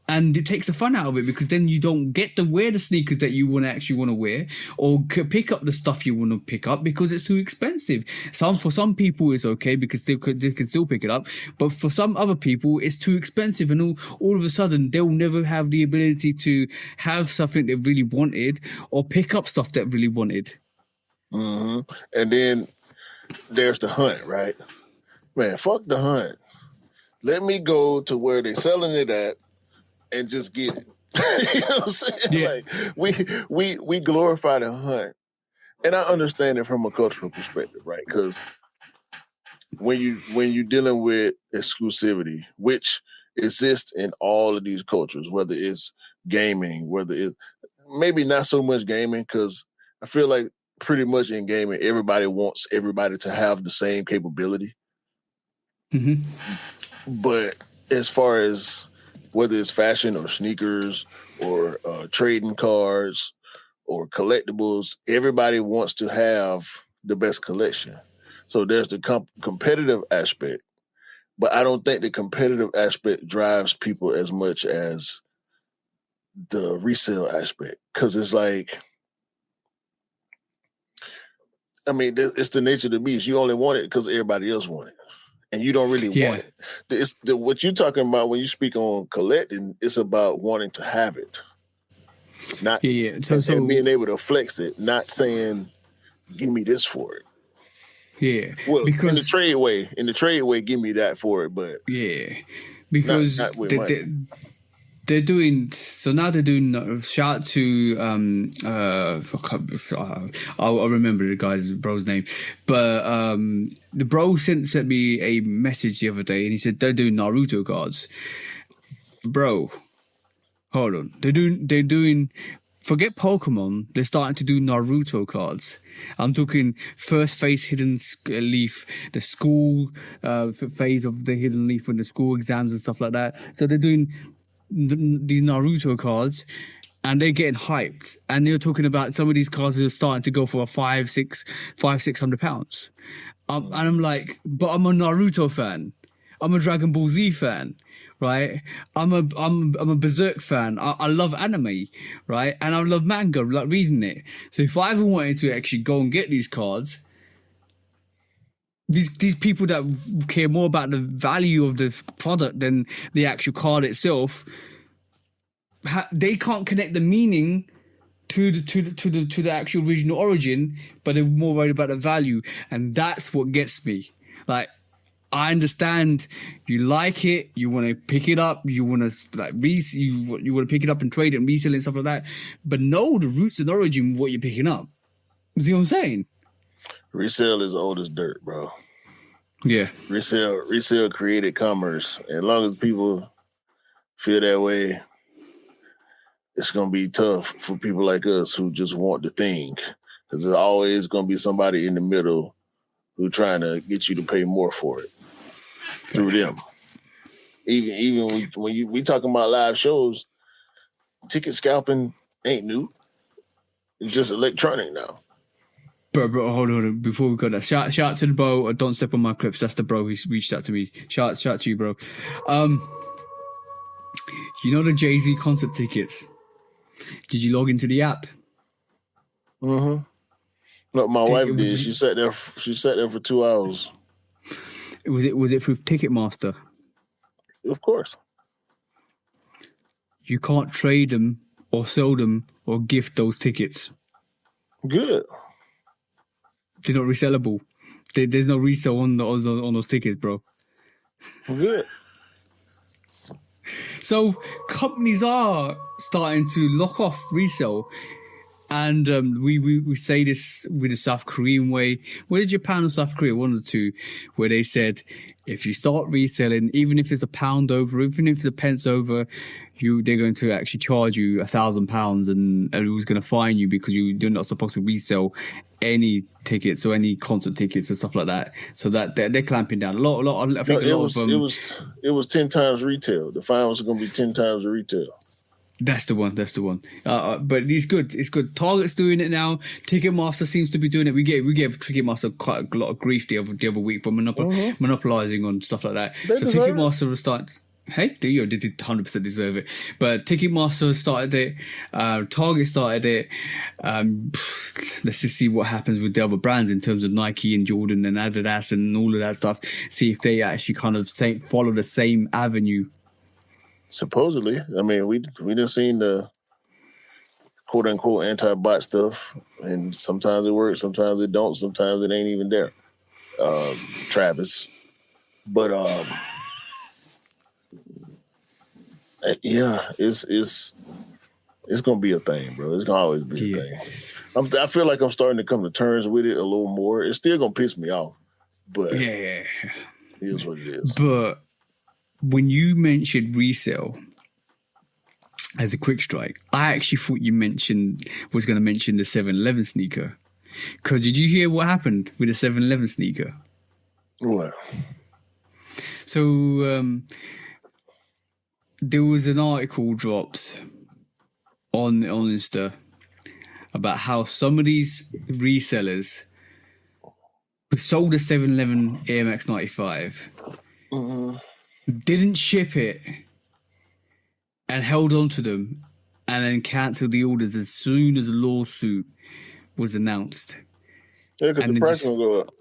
B: And it takes the fun out of it, because then you don't get to wear the sneakers that you want to wear, or pick up the stuff you want to pick up, because it's too expensive. For some people it's okay because they can still pick it up, but for some other people it's too expensive, and all of a sudden they'll never have the ability to have something they really wanted or pick up stuff that really wanted.
A: Mm-hmm. And then there's the hunt, right? Man, fuck the hunt. Let me go to where they're selling it at and just get it. You know what I'm saying? Yeah. Like we glorify the hunt, and I understand it from a cultural perspective, right? Because when you're dealing with exclusivity, which exists in all of these cultures, whether it's gaming, whether it's maybe not so much gaming, because I feel like pretty much in gaming, everybody wants everybody to have the same capability. Mm-hmm. But as far as whether it's fashion or sneakers or trading cards or collectibles, everybody wants to have the best collection. So there's the competitive aspect, but I don't think the competitive aspect drives people as much as the resale aspect, because it's like, I mean, it's the nature of the beast. You only want it because everybody else want it, and you don't really want it. It's what you're talking about when you speak on collecting. It's about wanting to have it, not and being able to flex it. Not saying, "Give me this for it."
B: Yeah,
A: well, because in the trade way, give me that for it. But
B: because they're doing, so now they're doing, shout out to I'll remember the guy's bro's name, but the bro sent me a message the other day, and he said they're doing Naruto cards. Bro, hold on, they're doing Forget Pokemon, they're starting to do Naruto cards. I'm talking first phase hidden leaf, the school phase of the hidden leaf and the school exams and stuff like that. So they're doing these Naruto cards and they're getting hyped. And they're talking about some of these cards are starting to go for £600. And I'm like, but I'm a Naruto fan. I'm a Dragon Ball Z fan, right? I'm a Berserk fan. I love anime, right? And I love manga, like reading it. So if I ever wanted to actually go and get these cards, these people that care more about the value of the product than the actual card itself, they can't connect the meaning to the actual original origin, but they're more worried about the value, and that's what gets me. Like, I understand you like it, you want to pick it up, you want to like you want to pick it up and trade it and resell it and stuff like that, but know the roots and origin of what you're picking up. You see what I'm saying?
A: Resell is old as dirt, bro.
B: Yeah.
A: Resell created commerce. As long as people feel that way, it's gonna be tough for people like us who just want the thing, because there's always gonna be somebody in the middle who trying to get you to pay more for it through them. Even when we talking about live shows, ticket scalping ain't new. It's just electronic now.
B: Bro, hold on. Before we go there, shout out to the bro. Don't step on my clips. That's the bro who reached out to me. Shout to you, bro. You know the Jay-Z concert tickets? Did you log into the app?
A: Mm-hmm. No, my wife did. She sat there for 2 hours.
B: Was it through Ticketmaster?
A: Of course.
B: You can't trade them or sell them or gift those tickets.
A: Good.
B: They're not resellable. There's no resale on those tickets, bro.
A: Good.
B: So companies are starting to lock off resale. And we say this with the South Korean way. Whether Japan or South Korea, one of the two, where they said, if you start reselling, even if it's a pound over, even if it's a pence over, they're going to actually charge you £1,000 and who's going to fine you because you're not supposed to resell any tickets or any concert tickets and stuff like that. So that they're clamping down a lot. I think
A: it was 10 times retail. The fine was going to be 10 times the retail.
B: That's the one. But it's good. It's good. Target's doing it now. Ticketmaster seems to be doing it. We gave Ticketmaster quite a lot of grief the other week for monopolizing on stuff like that. So Ticketmaster will start. Hey, they did 100% deserve it. But Ticketmaster started it. Target started it. Let's just see what happens with the other brands in terms of Nike and Jordan and Adidas and all of that stuff. See if they actually kind of follow the same avenue.
A: Supposedly. I mean, we done seen the quote unquote anti-bot stuff, and sometimes it works, sometimes it don't, sometimes it ain't even there. Travis. But yeah, it's gonna be a thing, bro. It's gonna always be a thing. I feel like I'm starting to come to terms with it a little more. It's still gonna piss me off, but it is what it is.
B: But when you mentioned resale as a quick strike, I actually thought you was going to mention the 7-Eleven sneaker. Because did you hear what happened with the 7-Eleven sneaker?
A: What?
B: So there was an article dropped on Insta about how some of these resellers who sold the 7-Eleven Air Max 95 didn't ship it and held on to them and then cancelled the orders as soon as a lawsuit was announced.
A: Yeah, because the price will go up.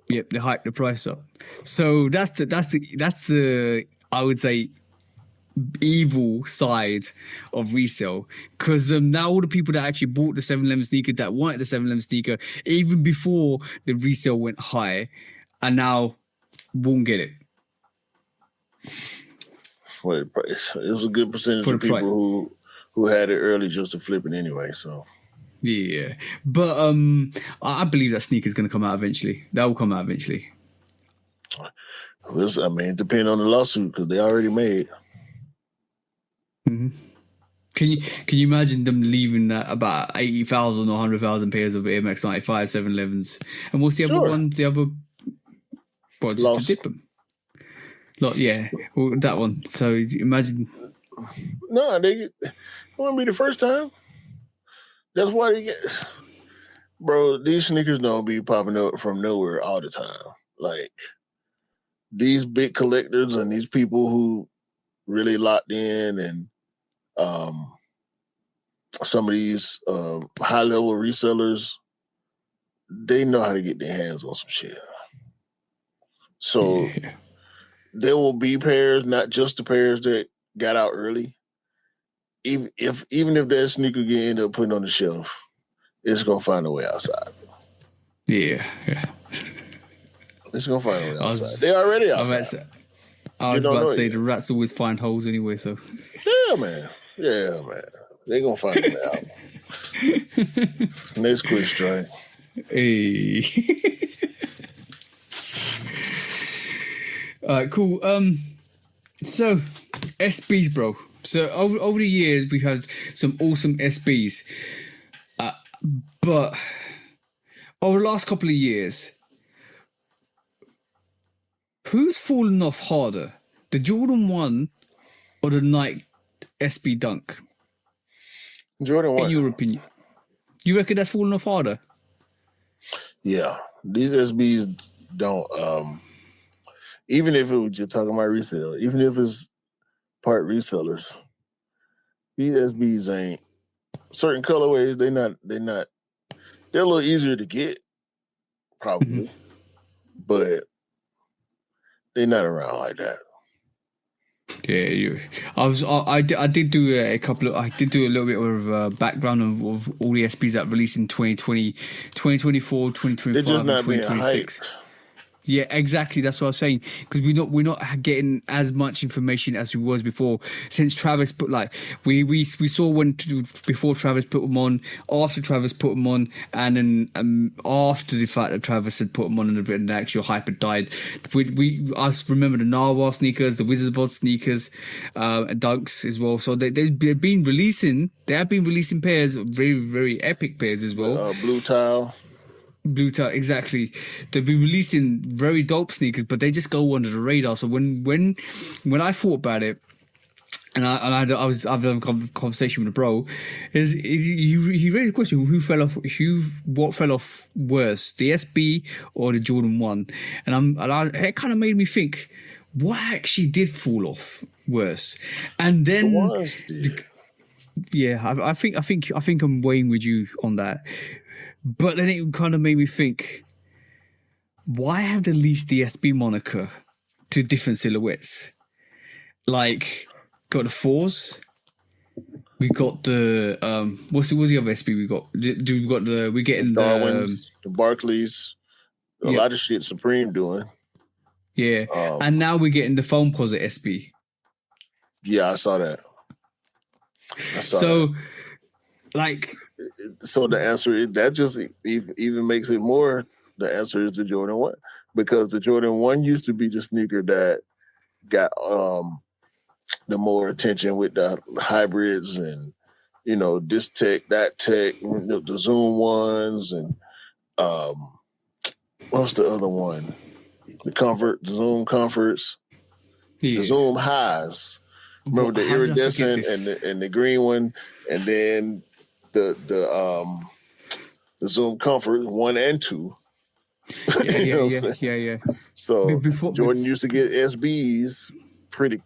B: Yep, they hiked the price up. So that's the I would say evil side of resale, because now all the people that actually bought the 7-Eleven sneaker, that wanted the 7-Eleven sneaker even before the resale went high, and now won't get it.
A: Well, it was a good percentage of people who had it early just to flip it anyway. So
B: yeah, but I believe that sneaker is going to come out eventually. That will come out eventually.
A: I mean, it depends on the lawsuit because they already made.
B: Mm-hmm. Can you imagine them leaving about 80,000 or 100,000 pairs of Air Max 95 711s? And what's the other one? The other, well, just to dip them. Yeah, well, that one. So imagine.
A: No, it won't be the first time. That's why they get, bro. These sneakers don't be popping up from nowhere all the time. Like these big collectors and these people who really locked in, and some of these high level resellers, they know how to get their hands on some shit. So there will be pairs, not just the pairs that got out early. Even if that sneaker get end up putting on the shelf, it's gonna find a way outside.
B: Yeah.
A: It's gonna find a way outside. They're already outside.
B: I was about to say the rats always find holes anyway. So
A: yeah, man. They're gonna find a way out. Next question.
B: Hey. All right, cool. So SBs, bro. So over the years, we've had some awesome SBs, but over the last couple of years, who's fallen off harder, the Jordan 1 or the Nike SB Dunk?
A: Jordan 1.
B: In your opinion, you reckon that's fallen off harder?
A: Yeah, these SBs don't. Even if you're talking about resale, even if it's part resellers, these SBs ain't certain colorways. They're not. They're a little easier to get, probably, but they're not around like that.
B: Yeah, I did do a couple of. I did do a little bit of background of all the SBs that released in 2020, 2024, 2025,
A: They're just not
B: and
A: being
B: 2026.
A: hyped.
B: Yeah, exactly. That's what I was saying, because we're not getting as much information as we was before. Since Travis put we saw before Travis put them on, after Travis put them on, and then after the fact that Travis had put them on and the actual hype had died. I remember the Narwhal sneakers, the Wizard Bod sneakers, and Dunks as well. So they've been releasing. They have been releasing pairs, very very epic pairs as well.
A: Blue Tile,
B: exactly. They've been releasing very dope sneakers, but they just go under the radar. So when I thought about it, and I've had a conversation with a bro, he raised the question: what fell off worse, the SB or the Jordan 1? And it kind of made me think, what actually did fall off worse? And then I think I'm weighing with you on that. But then it kind of made me think, why have they released the SB moniker to different silhouettes? Like, got the 4s, we got the what's the other SB we got? We're getting
A: Darwin's, the Barclays, a lot of shit Supreme doing.
B: Yeah, and now we're getting the Foam Posit SB.
A: Yeah, I saw that. So the answer that just even makes it more. The answer is the Jordan 1, because the Jordan 1 used to be the sneaker that got the more attention with the hybrids and this tech, that tech, the Zoom ones, and what's the other one? The Zoom Comforts, the Zoom Highs. Remember the iridescent and the green one, and then the Zoom Comfort 1 and 2.
B: Yeah.
A: So Jordan used to get SBs pretty,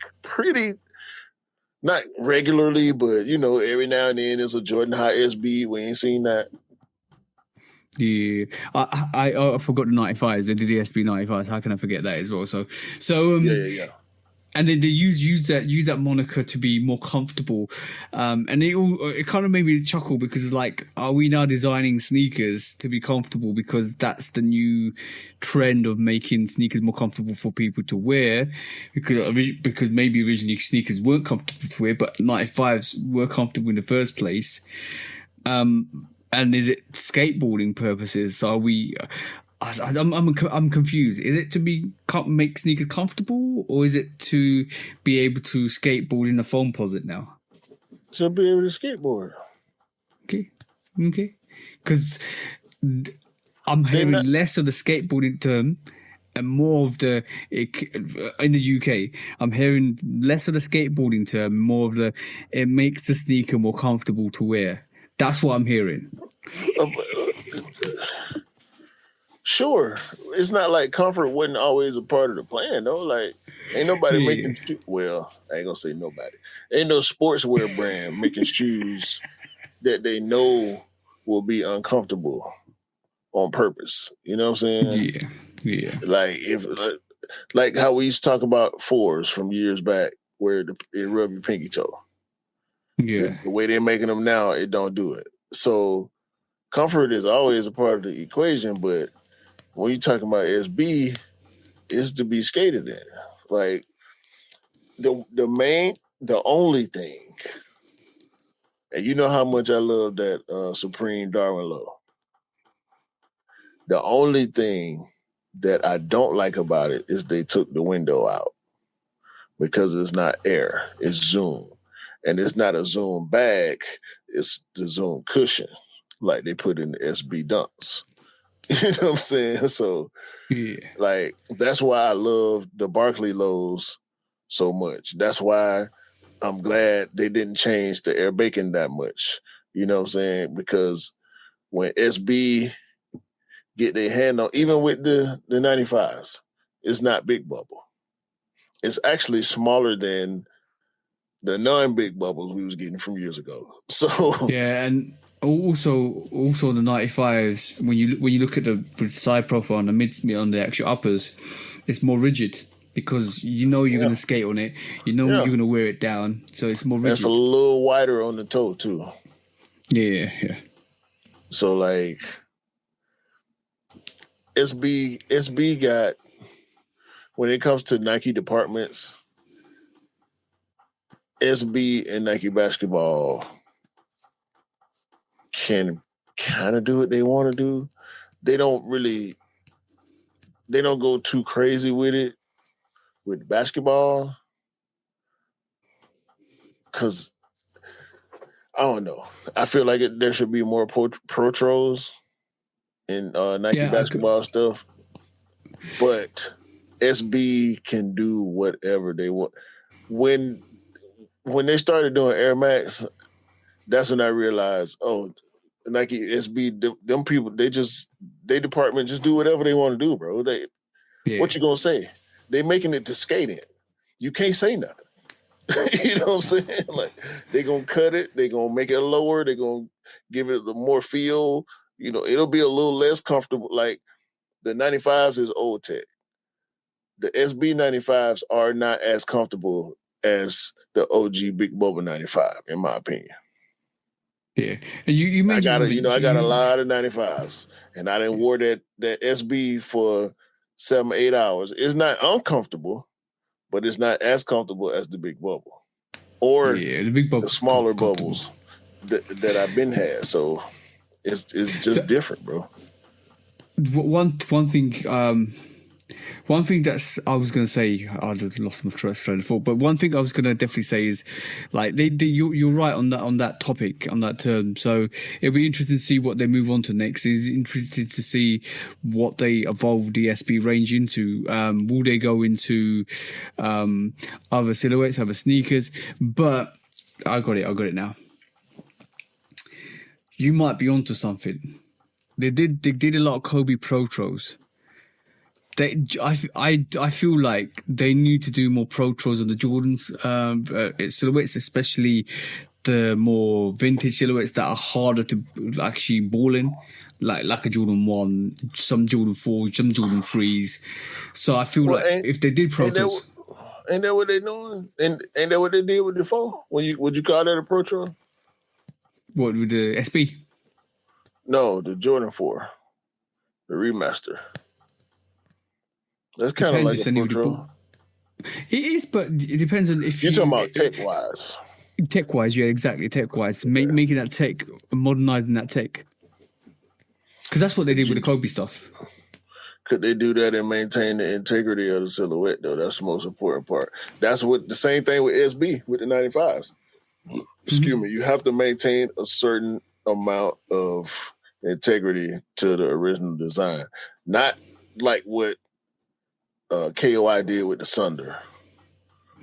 A: not regularly, but every now and then there's a Jordan High SB. We ain't seen that.
B: Yeah, I forgot the 95s. They did the SB 95s. How can I forget that as well? So
A: yeah.
B: And then they use that moniker to be more comfortable, and it kind of made me chuckle, because it's like, are we now designing sneakers to be comfortable because that's the new trend of making sneakers more comfortable for people to wear? Because maybe originally sneakers weren't comfortable to wear, but 95s were comfortable in the first place. And is it skateboarding purposes? So are we? I'm confused. Is it to make sneakers comfortable, or is it to be able to skateboard in a foam posit now?
A: to be able to skateboard.
B: Okay. Because I'm hearing less of the skateboarding term and more of the in the UK. I'm hearing less of the skateboarding term, more of the it makes the sneaker more comfortable to wear. That's what I'm hearing.
A: Sure, it's not like comfort wasn't always a part of the plan though. Like, ain't nobody making. Well, I ain't gonna say nobody. Ain't no sportswear brand making shoes that they know will be uncomfortable on purpose. You know what I'm saying?
B: Yeah.
A: Like how we used to talk about fours from years back, where it rub your pinky toe.
B: Yeah.
A: The way they're making them now, it don't do it. So comfort is always a part of the equation, but when you're talking about SB, it's to be skated in. Like the only thing, and you know how much I love that Supreme Darwin Low. The only thing that I don't like about it is they took the window out because it's not air, it's Zoom. And it's not a Zoom bag, it's the Zoom cushion like they put in the SB Dunks. You know what I'm saying? So, like, that's why I love the Barkley Lows so much. That's why I'm glad they didn't change the air bacon that much. You know what I'm saying? Because when SB get their hand on, even with the 95s, it's not big bubble. It's actually smaller than the non-big bubbles we was getting from years ago. So
B: yeah, and also the 95s, when you look at the side profile on the mid on the actual uppers, it's more rigid because you know you're going to skate on it. You know you're going to wear it down, so it's more rigid.
A: It's a little wider on the toe too.
B: Yeah.
A: So like SB got, when it comes to Nike departments, SB and Nike basketball can kind of do what they want to do. They don't go too crazy with it with basketball, because I don't know. I feel like there should be more protros in Nike basketball stuff, but SB can do whatever they want. When they started doing Air Max, that's when I realized, Nike SB, them people, they department just do whatever they want to do, bro. What you gonna say? They making it to skate in. You can't say nothing. You know what I'm saying? Like, they gonna cut it, they gonna make it lower, they gonna give it more feel. You know, it'll be a little less comfortable. Like, the 95s is old tech. The SB 95s are not as comfortable as the OG Big Bubba 95, in my opinion.
B: Yeah, and you mentioned
A: I got a lot of 95s, and I didn't wore that SB for 7-8 hours. It's not uncomfortable, but it's not as comfortable as the Big Bubble or the smaller bubbles that I've been had. So it's just different, bro.
B: One thing that's I was going to say, I'd lost my train of thought, but one thing I was going to definitely say is, like, you're right on that topic, on that term. So it'll be interesting to see what they move on to next. It's interesting to see what they evolve the SB range into. Will they go into other silhouettes, other sneakers? But I got it now. You might be onto something. They did a lot of Kobe Protros. I feel like they need to do more Protros on the Jordans silhouettes, especially the more vintage silhouettes that are harder to actually ball in, like a Jordan 1, some Jordan 4, some Jordan 3s. So I feel like if they did Protos...
A: Ain't that what they doing? Ain't that what they did with the 4? Would you call that a Protro?
B: What, with the SB?
A: No, the Jordan 4. The remaster. That's kind of like a Protro.
B: It is, but it depends on if
A: you're talking about tech-wise.
B: Tech-wise, yeah, exactly, tech-wise. Making that tech, modernizing that tech. Because that's what they did with the Kobe stuff.
A: Could they do that and maintain the integrity of the silhouette, though? That's the most important part. That's what the same thing with SB, with the 95s. excuse me, you have to maintain a certain amount of integrity to the original design. Not like what KOI did with the Sunder.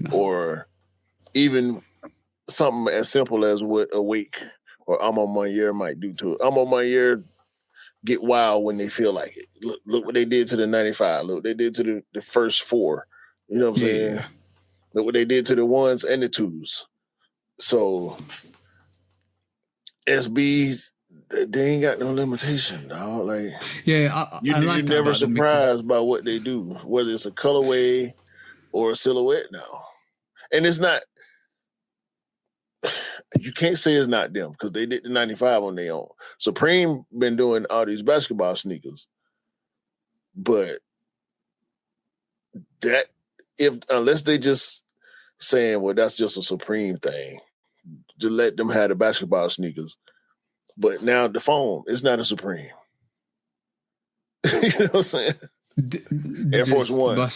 B: No.
A: Or even something as simple as what Awake or I'm on my year might do to it. I'm on my year get wild when they feel like it. Look what they did to the 95. Look what they did to the first 4. You know what I'm saying?
B: Yeah.
A: Look what they did to the 1s and the 2s. So SB, they ain't got no limitation, dog. Like,
B: Yeah,
A: you're
B: like that
A: never
B: about them because
A: surprised by what they do, whether it's a colorway or a silhouette now. And it's not, you can't say it's not them because they did the 95 on their own. Supreme been doing all these basketball sneakers, but that unless they just saying, well, that's just a Supreme thing, to let them have the basketball sneakers. But now the foam is not a Supreme. You know what I'm saying? Air Force One.
B: My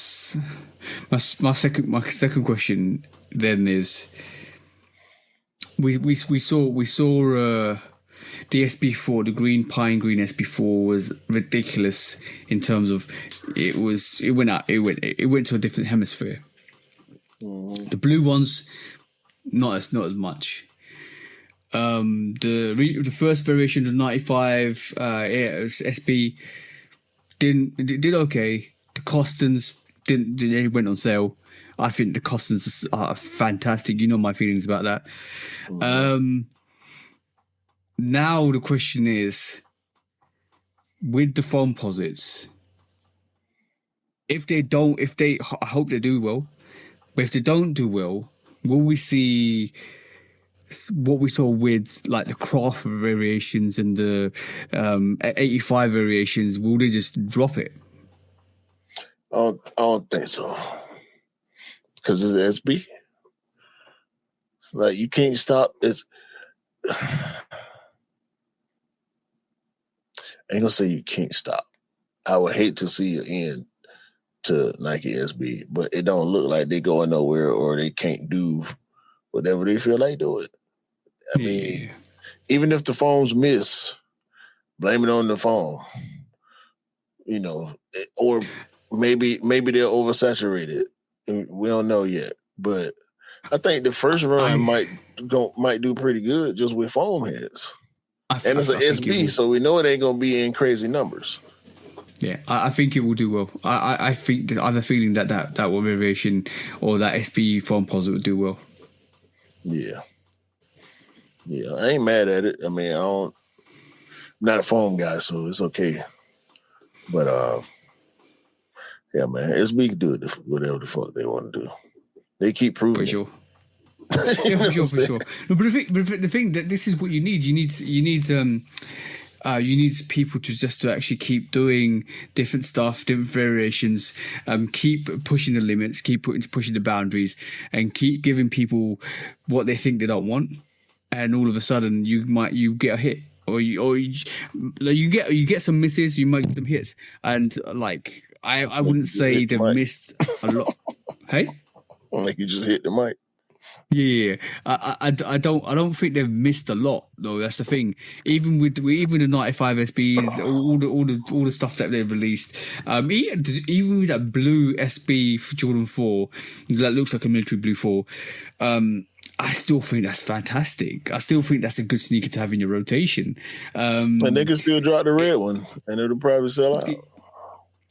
B: second question then is we saw the SB4, the pine green SB4 was ridiculous in terms of it went to a different hemisphere. The blue ones not as much. The first variation of 95 SB did okay. The Costons they went on sale. I think the Costons are fantastic. You know my feelings about that. Now the question is, with the foam posits, I hope they do well, but if they don't do well, will we see what we saw with like the craft variations and the 85 variations? Will they just drop it?
A: I don't think so. Because it's SB. Like, you can't stop. I ain't gonna say you can't stop. I would hate to see an end to Nike SB, but it don't look like they going nowhere or they can't do whatever they feel like doing. I mean, even if the foams miss, blame it on the foam. You know, or maybe they're oversaturated. We don't know yet, but I think the first run might do pretty good just with foam heads. And it's an SB, so we know it ain't gonna be in crazy numbers.
B: Yeah, I think it will do well. I think I have a feeling that variation or that SB foam posit will do well.
A: Yeah, I ain't mad at it. I mean, I'm not a foam guy, so it's okay. But yeah, man, SB can do it whatever the fuck they want to do. They keep proving
B: for sure. Yeah, for sure. No, but the thing that this is what you need. You need people to actually keep doing different stuff, different variations, keep pushing the limits, keep pushing the boundaries, and keep giving people what they think they don't want. And all of a sudden, you get a hit, or you get some misses, you might get some hits. And like I wouldn't say they've missed a lot. Hey,
A: like you just hit the mic.
B: Yeah, I don't think they've missed a lot though. That's the thing. Even the 95 SB, all the stuff that they've released, even with that blue SB for Jordan 4, that looks like a military blue 4. I still think that's fantastic. I still think that's a good sneaker to have in your rotation.
A: And they can still drop the red one, and it'll probably sell out.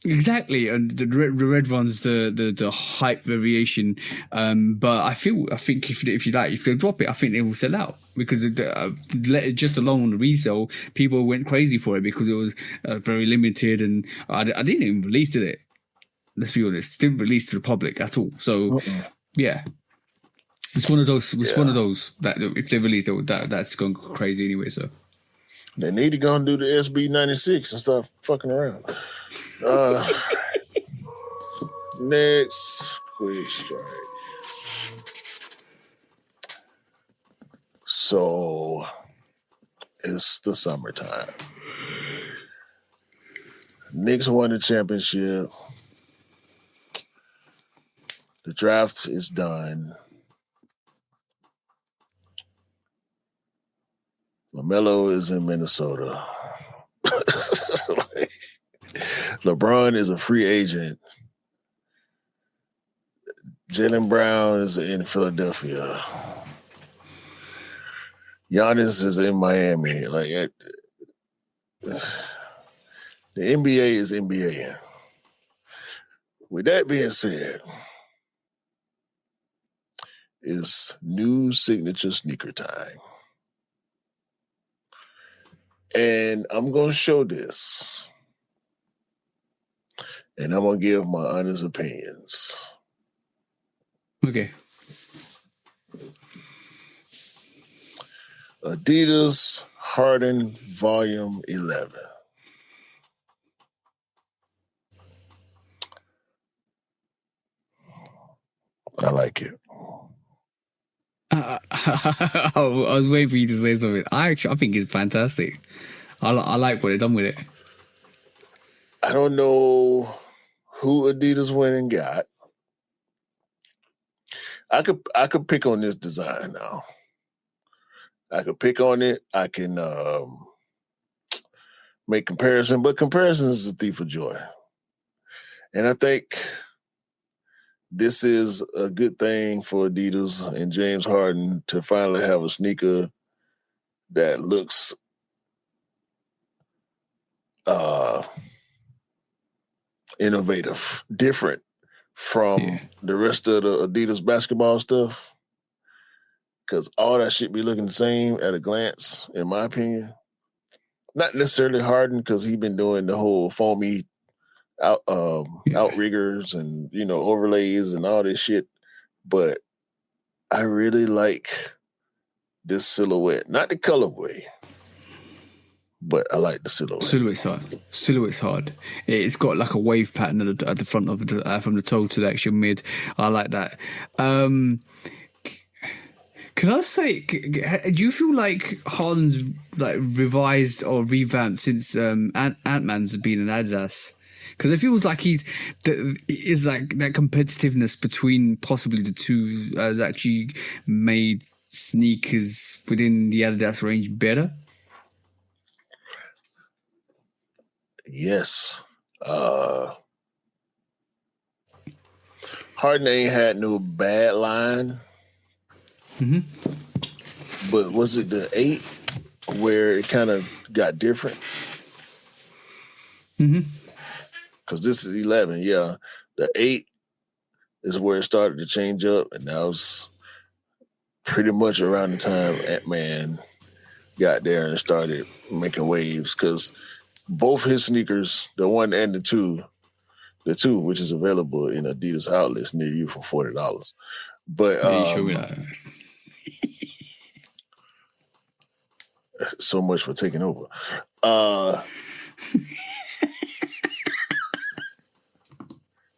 B: Exactly, and the red one's the hype variation. But I think if they drop it, I think they will sell out because just alone on the resale, people went crazy for it because it was very limited, and I didn't even release it. Let's be honest, didn't release to the public at all. So yeah, it's one of those. It's one of those that if they release that's going crazy anyway. So
A: they need to go and do the SB 96 and stop fucking around. Next quick strike. So it's the summertime. Knicks won the championship. The draft is done. LaMelo is in Minnesota. Like, LeBron is a free agent. Jaylen Brown is in Philadelphia. Giannis is in Miami. Like the NBA is NBA. With that being said, it's new signature sneaker time. And I'm going to show this. And I'm going to give my honest opinions.
B: Okay.
A: Adidas Harden Volume 11. I like it.
B: I was waiting for you to say something. I think it's fantastic. I like what they've done with it.
A: I don't know who Adidas went and got. I could pick on this design now. I could pick on it. I can make comparison, but comparison is a thief of joy. And I think this is a good thing for Adidas and James Harden to finally have a sneaker that looks innovative, different from the rest of the Adidas basketball stuff. Because all that shit be looking the same at a glance, in my opinion. Not necessarily Harden, because he's been doing the whole foamy outriggers and overlays and all this shit, but I really like this silhouette. Not the colorway, but I like the silhouette.
B: Silhouette's hard. It's got like a wave pattern at the front of from the toe to the actual mid. I like that. Can I say, do you feel like Harden's like revised or revamped since Ant-Man's been an Adidas? Because it feels like is like that competitiveness between possibly the two has actually made sneakers within the Adidas range better.
A: Yes. Harden ain't had no bad line. Mm-hmm. But was it the 8 where it kind of got different? Mm-hmm. Because this is 11, yeah. The 8 is where it started to change up, and that was pretty much around the time Ant-Man got there and started making waves. Because both his sneakers, the 1 and the 2, which is available in Adidas outlets near you for $40. But
B: you show me that.
A: So much for taking over.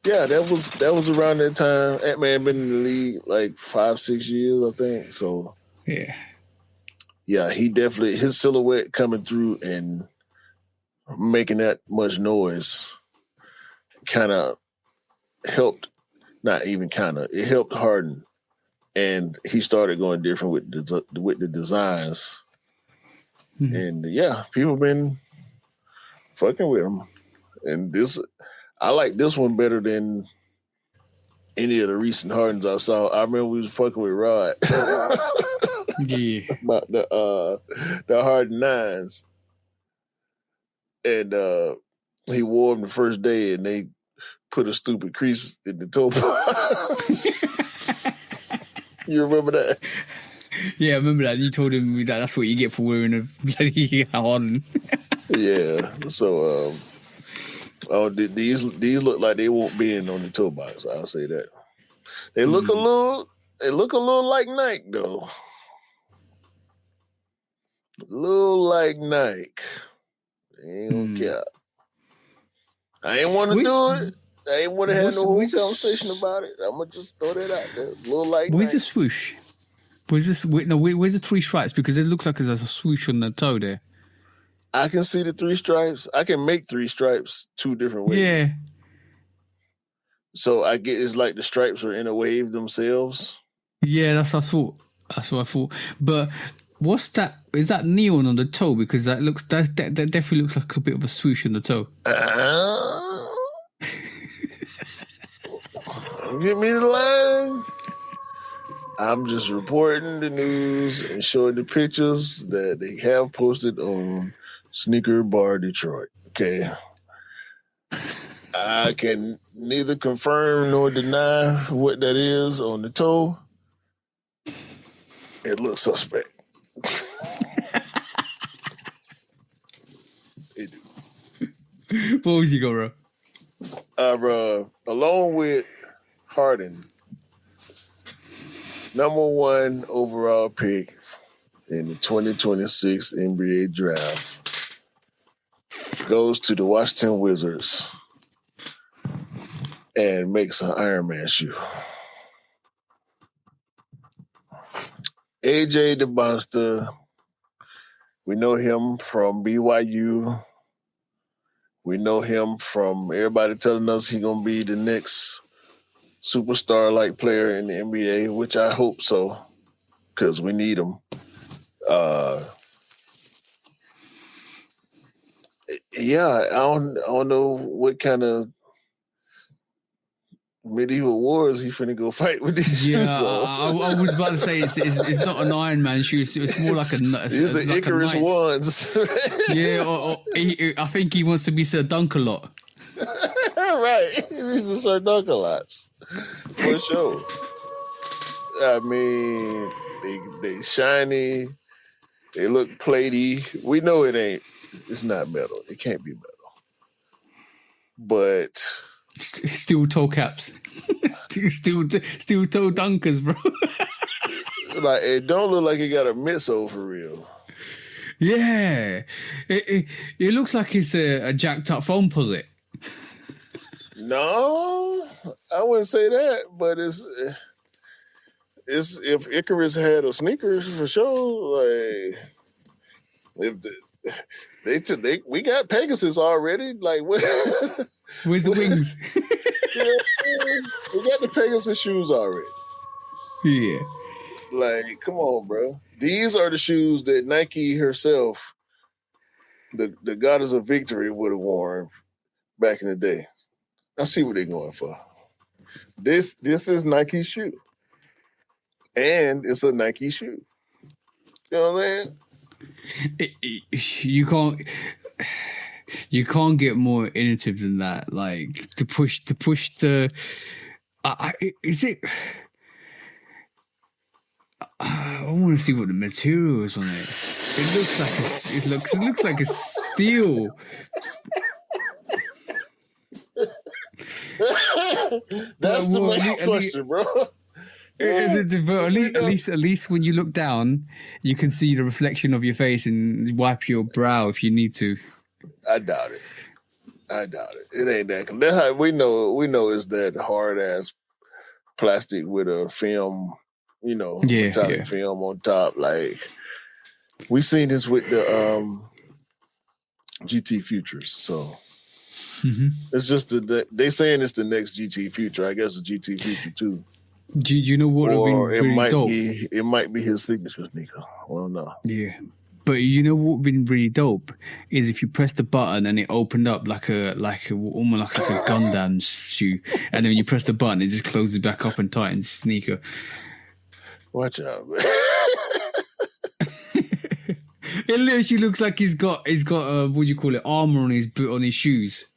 A: Yeah, that was around that time. Ant-Man been in the league like 5-6 years, I think. So yeah, he definitely, his silhouette coming through and making that much noise kind of helped. Not even kind of, it helped Harden, and he started going different with the designs. Mm-hmm. And yeah, people been fucking with him. And this, I like this one better than any of the recent Hardens I saw. I remember we was fucking with Rod.
B: Yeah.
A: About the Harden 9s. And he wore them the first day, and they put a stupid crease in the toe box. You remember that?
B: Yeah, I remember that. You told him that's what you get for wearing a bloody Harden. Yeah.
A: So, these look like they won't be in on the toe box. I'll say that. They look a little like Nike though. A little like Nike. Ain't gonna care. I ain't want to do it. I ain't want to have no whole conversation about it. I'm gonna just throw that out there. A little like
B: Where's
A: Nike.
B: the swoosh? Where's the 3 stripes? Because it looks like there's a swoosh on the toe there.
A: I can see the 3 stripes. I can make 3 stripes 2 different ways.
B: Yeah.
A: So I get it's like the stripes are in a wave themselves.
B: Yeah, that's what I thought. But What's that? Is that neon on the toe? Because that definitely looks like a bit of a swoosh on the toe.
A: Give me the line. I'm just reporting the news and showing the pictures that they have posted on Sneaker Bar Detroit. Okay. I can neither confirm nor deny what that is on the toe. It looks suspect. It do.
B: What was you go, bro?
A: Along with Harden, number 1 overall pick in the 2026 NBA draft goes to the Washington Wizards and makes an Iron Man shoe. AJ DeBonster, we know him from BYU. We know him from everybody telling us he's going to be the next superstar-like player in the NBA, which I hope so, because we need him. I don't know what kind of medieval wars he finna go fight with these.
B: Yeah, I was about to say it's not an Iron Man shoe. It's more like
A: It's the
B: like
A: Icarus ones.
B: I think he wants to be Sir Dunk a lot.
A: Right, these are Sir Dunk a lots for sure. I mean, they shiny. They look platey. We know it ain't. It's not metal. It can't be metal. But
B: steel toe caps, steel toe dunkers, bro.
A: Like, it don't look like it got a midsole for real.
B: Yeah, it looks like it's a jacked up phone posit.
A: No, I wouldn't say that, but it's if Icarus had a sneakers for sure. Like if we got Pegasus already. Like what?
B: With the wings.
A: Yeah, we got the Pegasus shoes already.
B: Yeah.
A: Like, come on, bro. These are the shoes that Nike herself, the goddess of victory, would have worn back in the day. I see what they're going for. This is Nike's shoe. And it's a Nike shoe. You know what I'm saying?
B: You can't get more innovative than that. Like to push the. Is it? I want to see what the material is on it. It looks like a steel.
A: That's the main question, bro.
B: At least when you look down, you can see the reflection of your face and wipe your brow if you need to.
A: I doubt it. It ain't that. That's how we know it's that hard ass plastic with a film, metallic film on top. Like we seen this with the GT Futures. So it's just they saying it's the next GT Future. I guess the GT Future 2.
B: Do you know what would be really dope?
A: It might be his signature sneaker. I don't know.
B: Yeah. But you know what would be really dope is if you press the button and it opened up like almost like a Gundam shoe, and then when you press the button, it just closes back up and tightens sneaker.
A: Watch out, man.
B: It literally looks like he's got what do you call it, armor on his shoes,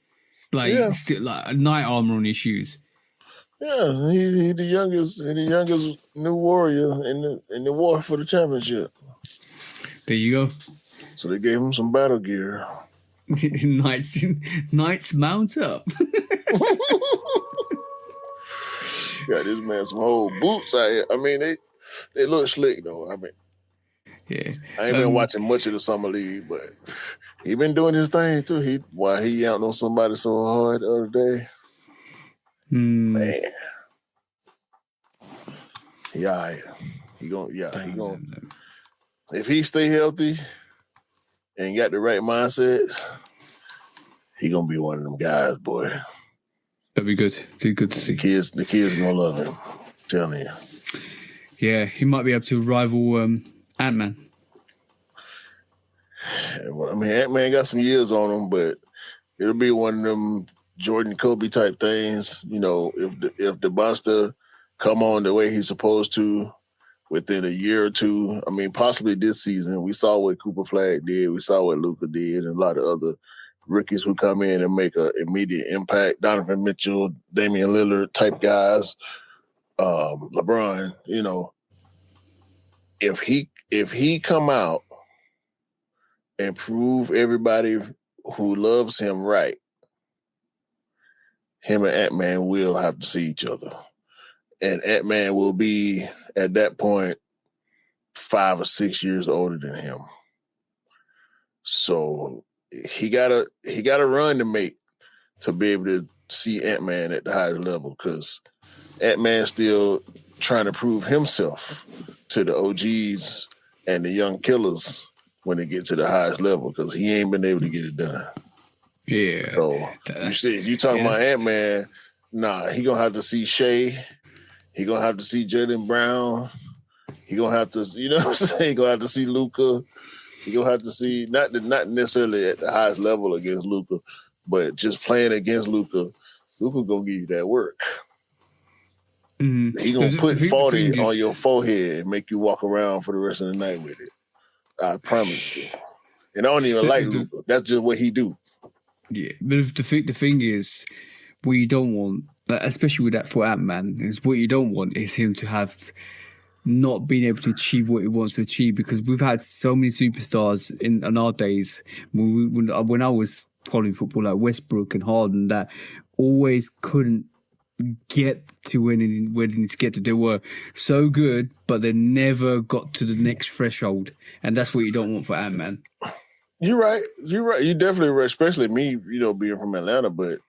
B: still like a knight armor on his shoes.
A: Yeah, he the youngest new warrior in the war for the championship.
B: There you go.
A: So they gave him some battle gear.
B: Knights mount up.
A: Got this man some whole boots out here. I mean, they look slick though. I mean,
B: yeah.
A: I ain't been watching much of the summer league, but he been doing his thing too. He out on somebody so hard the other day. Man. Yeah, he gonna. If he stay healthy and got the right mindset, he gonna be one of them guys, boy.
B: That'd be good. Be good to see.
A: The kids gonna love him. I'm telling you.
B: Yeah, he might be able to rival Ant-Man.
A: I mean, Ant-Man got some years on him, but it'll be one of them Jordan Kobe type things. You know, if the monster come on the way he's supposed to within a year or two, I mean, possibly this season. We saw what Cooper Flag did. We saw what Luka did, and a lot of other rookies who come in and make an immediate impact. Donovan Mitchell, Damian Lillard type guys, LeBron. You know, if he come out and prove everybody who loves him right, him and Ant-Man will have to see each other. And Ant-Man will be, at that point, 5 or 6 years older than him. So he got a run to make to be able to see Ant-Man at the highest level, because Ant-Man's still trying to prove himself to the OGs and the young killers when they get to the highest level, because he ain't been able to get it done.
B: Yeah.
A: So you talking about Ant-Man, nah, he gonna have to see Shea. He gonna have to see Jaylen Brown. He gonna have to, you know what I'm saying? He gonna have to see Luka. He gonna have to see not necessarily at the highest level against Luka, but just playing against Luka. Luka gonna give you that work.
B: Mm-hmm.
A: He gonna put 40 on your forehead and make you walk around for the rest of the night with it. I promise you. And I don't even like Luka. That's just what he do.
B: Yeah, but the thing is, what you don't want, especially with that for Ant-Man, is what you don't want is him to have not been able to achieve what he wants to achieve, because we've had so many superstars in our days when I was following football, like Westbrook and Harden, that always couldn't get to where they needed to get to. They were so good, but they never got to the next threshold, and that's what you don't want for Ant-Man.
A: You're right. You definitely right, especially me, you know, being from Atlanta, but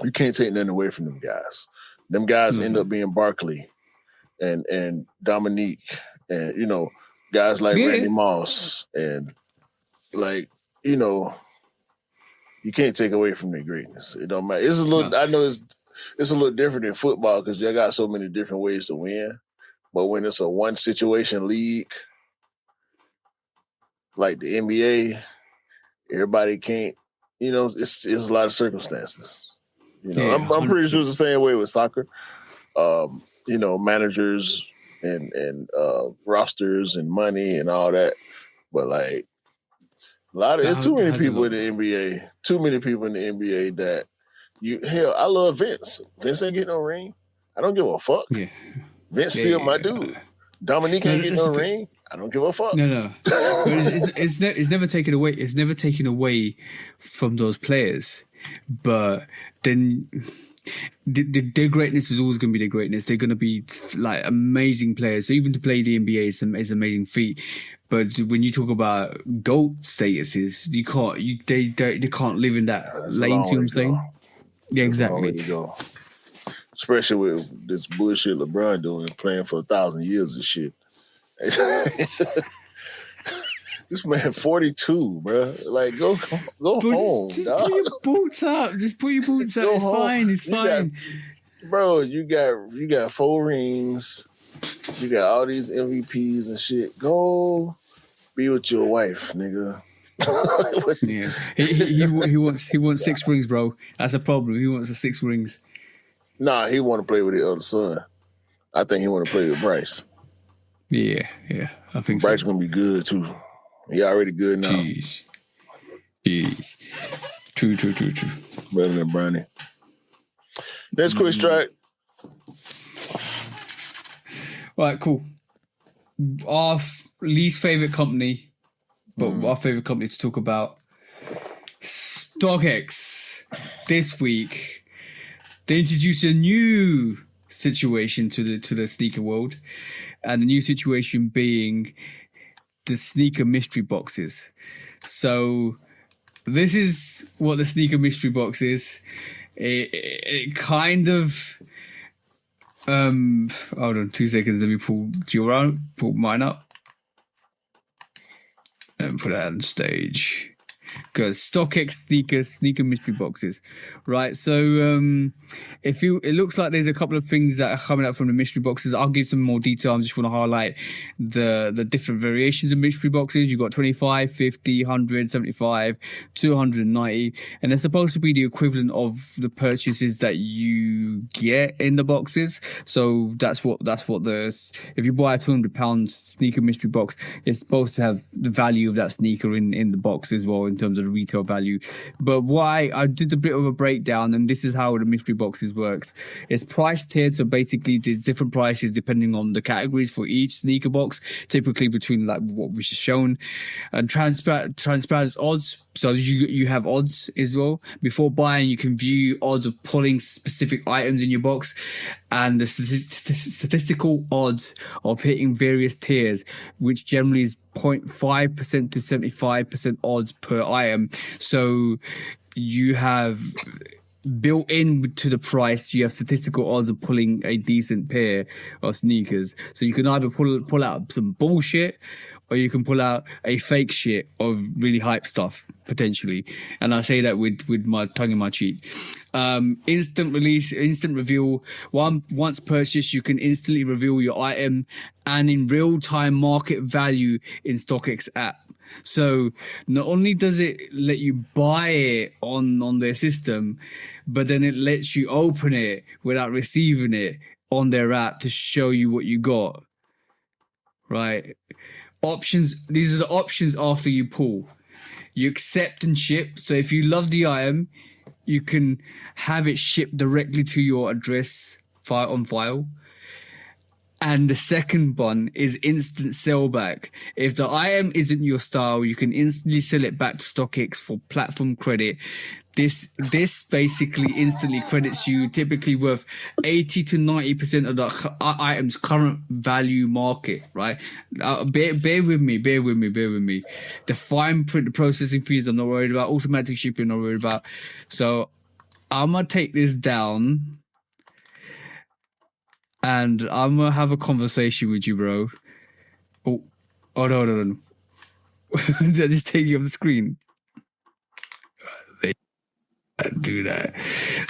A: you can't take nothing away from them guys. Them guys end up being Barkley and Dominique, and, you know, guys like Randy Moss, and, like, you know, you can't take away from their greatness. It don't matter. It's a little. I know it's a little different in football because they got so many different ways to win. But when it's a one situation league like the NBA, everybody can't. You know, it's a lot of circumstances. You know, I'm pretty sure it's the same way with soccer. You know, managers and rosters and money and all that. But like there's too many people in the NBA. Too many people in the NBA that I love Vince. Vince ain't getting no ring. I don't give a fuck.
B: Yeah.
A: Vince still my dude. Dominique ain't getting no ring. I don't give a fuck.
B: No. it's never taken away. It's never taken away from those players. But then their greatness is always going to be their greatness. They're going to be like amazing players. So even to play the NBA is an amazing feat. But when you talk about GOAT statuses, they can't live in that lane. You know what I'm saying? Yeah, exactly.
A: Especially with this bullshit LeBron doing, playing for 1,000 years and shit. This man 42, bro. Like, go home.
B: Just
A: dog.
B: put your boots up. Just put your boots up. It's fine. It's fine.
A: You got 4 rings. You got all these MVPs and shit. Go be with your wife, nigga.
B: Yeah, he wants 6 rings, bro. That's a problem. He wants the 6 rings.
A: Nah, he want to play with his other son. I think he want to play with Bryce.
B: Yeah, I think
A: Bryce gonna be good too. He already good now.
B: Jeez. True.
A: Better than Bronny. Next quick strike.
B: All right, cool. Our least favorite company, but our favorite company to talk about, StockX. This week, they introduced a new situation to the sneaker world, and the new situation being the sneaker mystery boxes. So this is what the sneaker mystery box is. It kind of hold on 2 seconds. Let me pull mine up and put it on stage. Because StockX sneaker mystery boxes, right? So it looks like there's a couple of things that are coming out from the mystery boxes. I'll give some more detail. I just want to highlight the different variations of mystery boxes. You've got 25, 50, 100, 75, 290, and they're supposed to be the equivalent of the purchases that you get in the boxes. So that's what if you buy a £200 sneaker mystery box, it's supposed to have the value of that sneaker in the box as well in terms of the retail value. But why I did a bit of a breakdown, and this is how the mystery boxes works. It's price tiered, so basically there's different prices depending on the categories for each sneaker box, typically between like what we just shown, and transparent odds. So you have odds as well. Before buying, you can view odds of pulling specific items in your box, and the statistical odds of hitting various tiers, which generally is 0.5% to 75% odds per item. So you have built in to the price, you have statistical odds of pulling a decent pair of sneakers. So you can either pull out some bullshit, or you can pull out a fake shit of really hype stuff, potentially. And I say that with my tongue in my cheek. Instant release, instant reveal. Once purchased, you can instantly reveal your item and in real-time market value in StockX app. So not only does it let you buy it on their system, but then it lets you open it without receiving it on their app to show you what you got. Right? Options. These are the options after you pull. You accept and ship. So if you love the item, you can have it shipped directly to your address on file. And the second one is instant sell back. If the item isn't your style, you can instantly sell it back to StockX for platform credit. This basically instantly credits you, typically worth 80 to 90% of the item's current value market, right? Bear with me. The fine print, the processing fees, I'm not worried about. Automatic shipping, I'm not worried about. So I'm going to take this down and I'm going to have a conversation with you, bro. Oh, no. Did I just take you off the screen? Do that.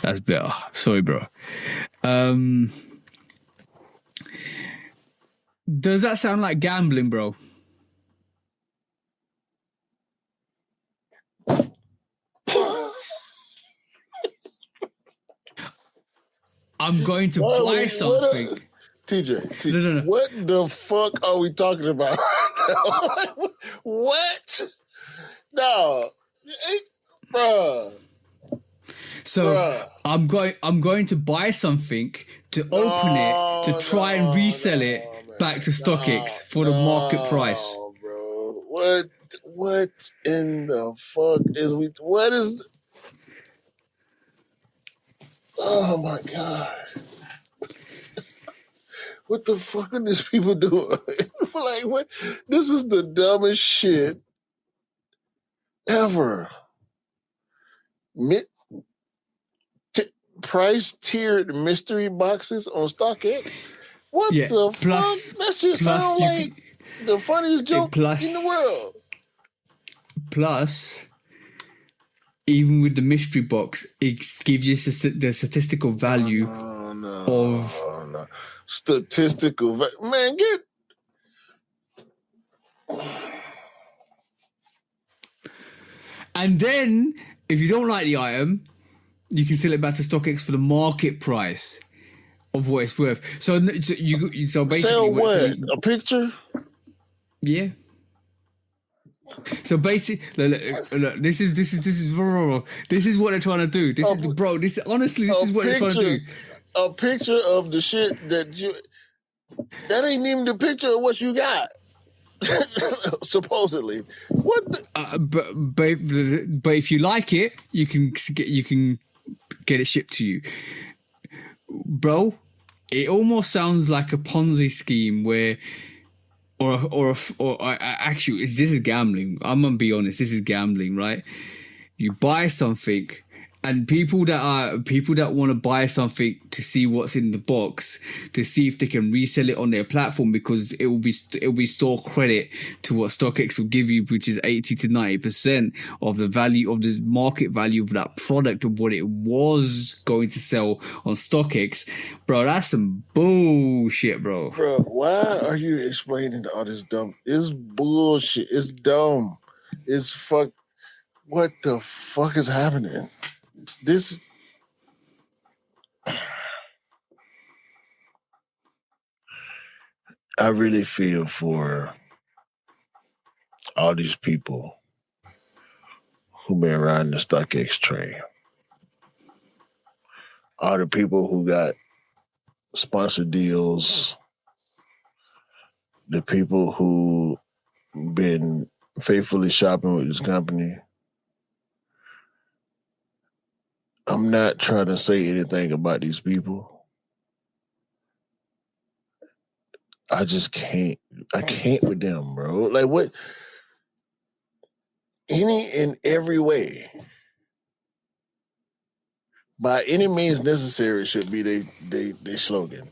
B: That's better. Sorry, bro. Does that sound like gambling, bro? I'm going to buy something.
A: TJ,
B: No.
A: What the fuck are we talking about? What? No, bruh.
B: So I'm going to buy something to open it to try and resell it back to StockX for the market price.
A: Bro, what in the fuck what is? Oh my god! What the fuck are these people doing? Like, what? This is the dumbest shit ever. Price tiered mystery boxes on StockX. What the fuck? That shit sound like the funniest joke in the world.
B: Plus, even with the mystery box, it gives you the statistical value of
A: statistical man. Get.
B: And then, if you don't like the item, you can sell it back to StockX for the market price of what it's worth. So basically,
A: sell what? A picture?
B: Yeah. So basically, look, this is what they're trying to do. This is what they're trying to do.
A: A picture of the shit that ain't even the picture of what you got. Supposedly, what?
B: But if you like it, you can get it shipped to you, bro. It almost sounds like a Ponzi scheme where, or actually, this is gambling. I'm gonna be honest. This is gambling, right? You buy something, And people that want to buy something to see what's in the box, to see if they can resell it on their platform, because it will be store credit to what StockX will give you, which is 80 to 90% of the value of the market value of that product, of what it was going to sell on StockX. Bro, that's some bullshit, bro.
A: Bro, why are you explaining all this dumb? It's bullshit. It's dumb. It's fuck. What the fuck is happening? This. I really feel for all these people who been riding the StockX train. All the people who got sponsored deals. The people who been faithfully shopping with this company. I'm not trying to say anything about these people. I just can't. I can't with them, bro. Like what? Any and every way, by any means necessary, should be they slogan.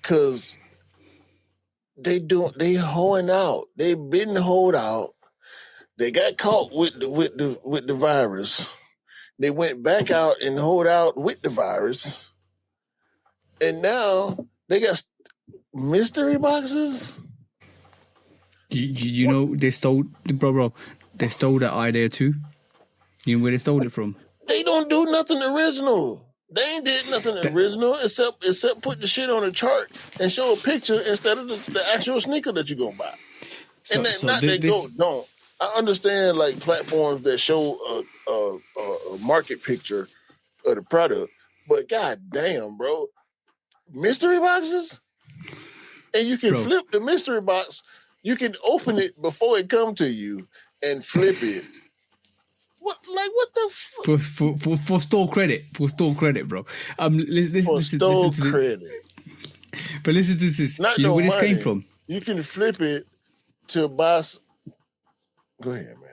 A: Cause they hoeing out. They've been hoed out. They got caught with the virus. They went back out and hoed out with the virus, and now they got mystery boxes.
B: You know they stole, bro. They stole that idea too. You know where they stole it from?
A: They don't do nothing original. They ain't did nothing original except put the shit on a chart and show a picture instead of the actual sneaker that you're gonna buy. Don't. I understand like platforms that show a market picture of the product, but god damn, bro, mystery boxes, and you can flip the mystery box. You can open it before it come to you and flip it. What the fuck?
B: For store credit. For store credit, bro. Listen to
A: credit.
B: But listen to this.
A: Not
B: you know
A: no
B: where this
A: money.
B: came from?
A: You can flip it to buy. Go ahead, man.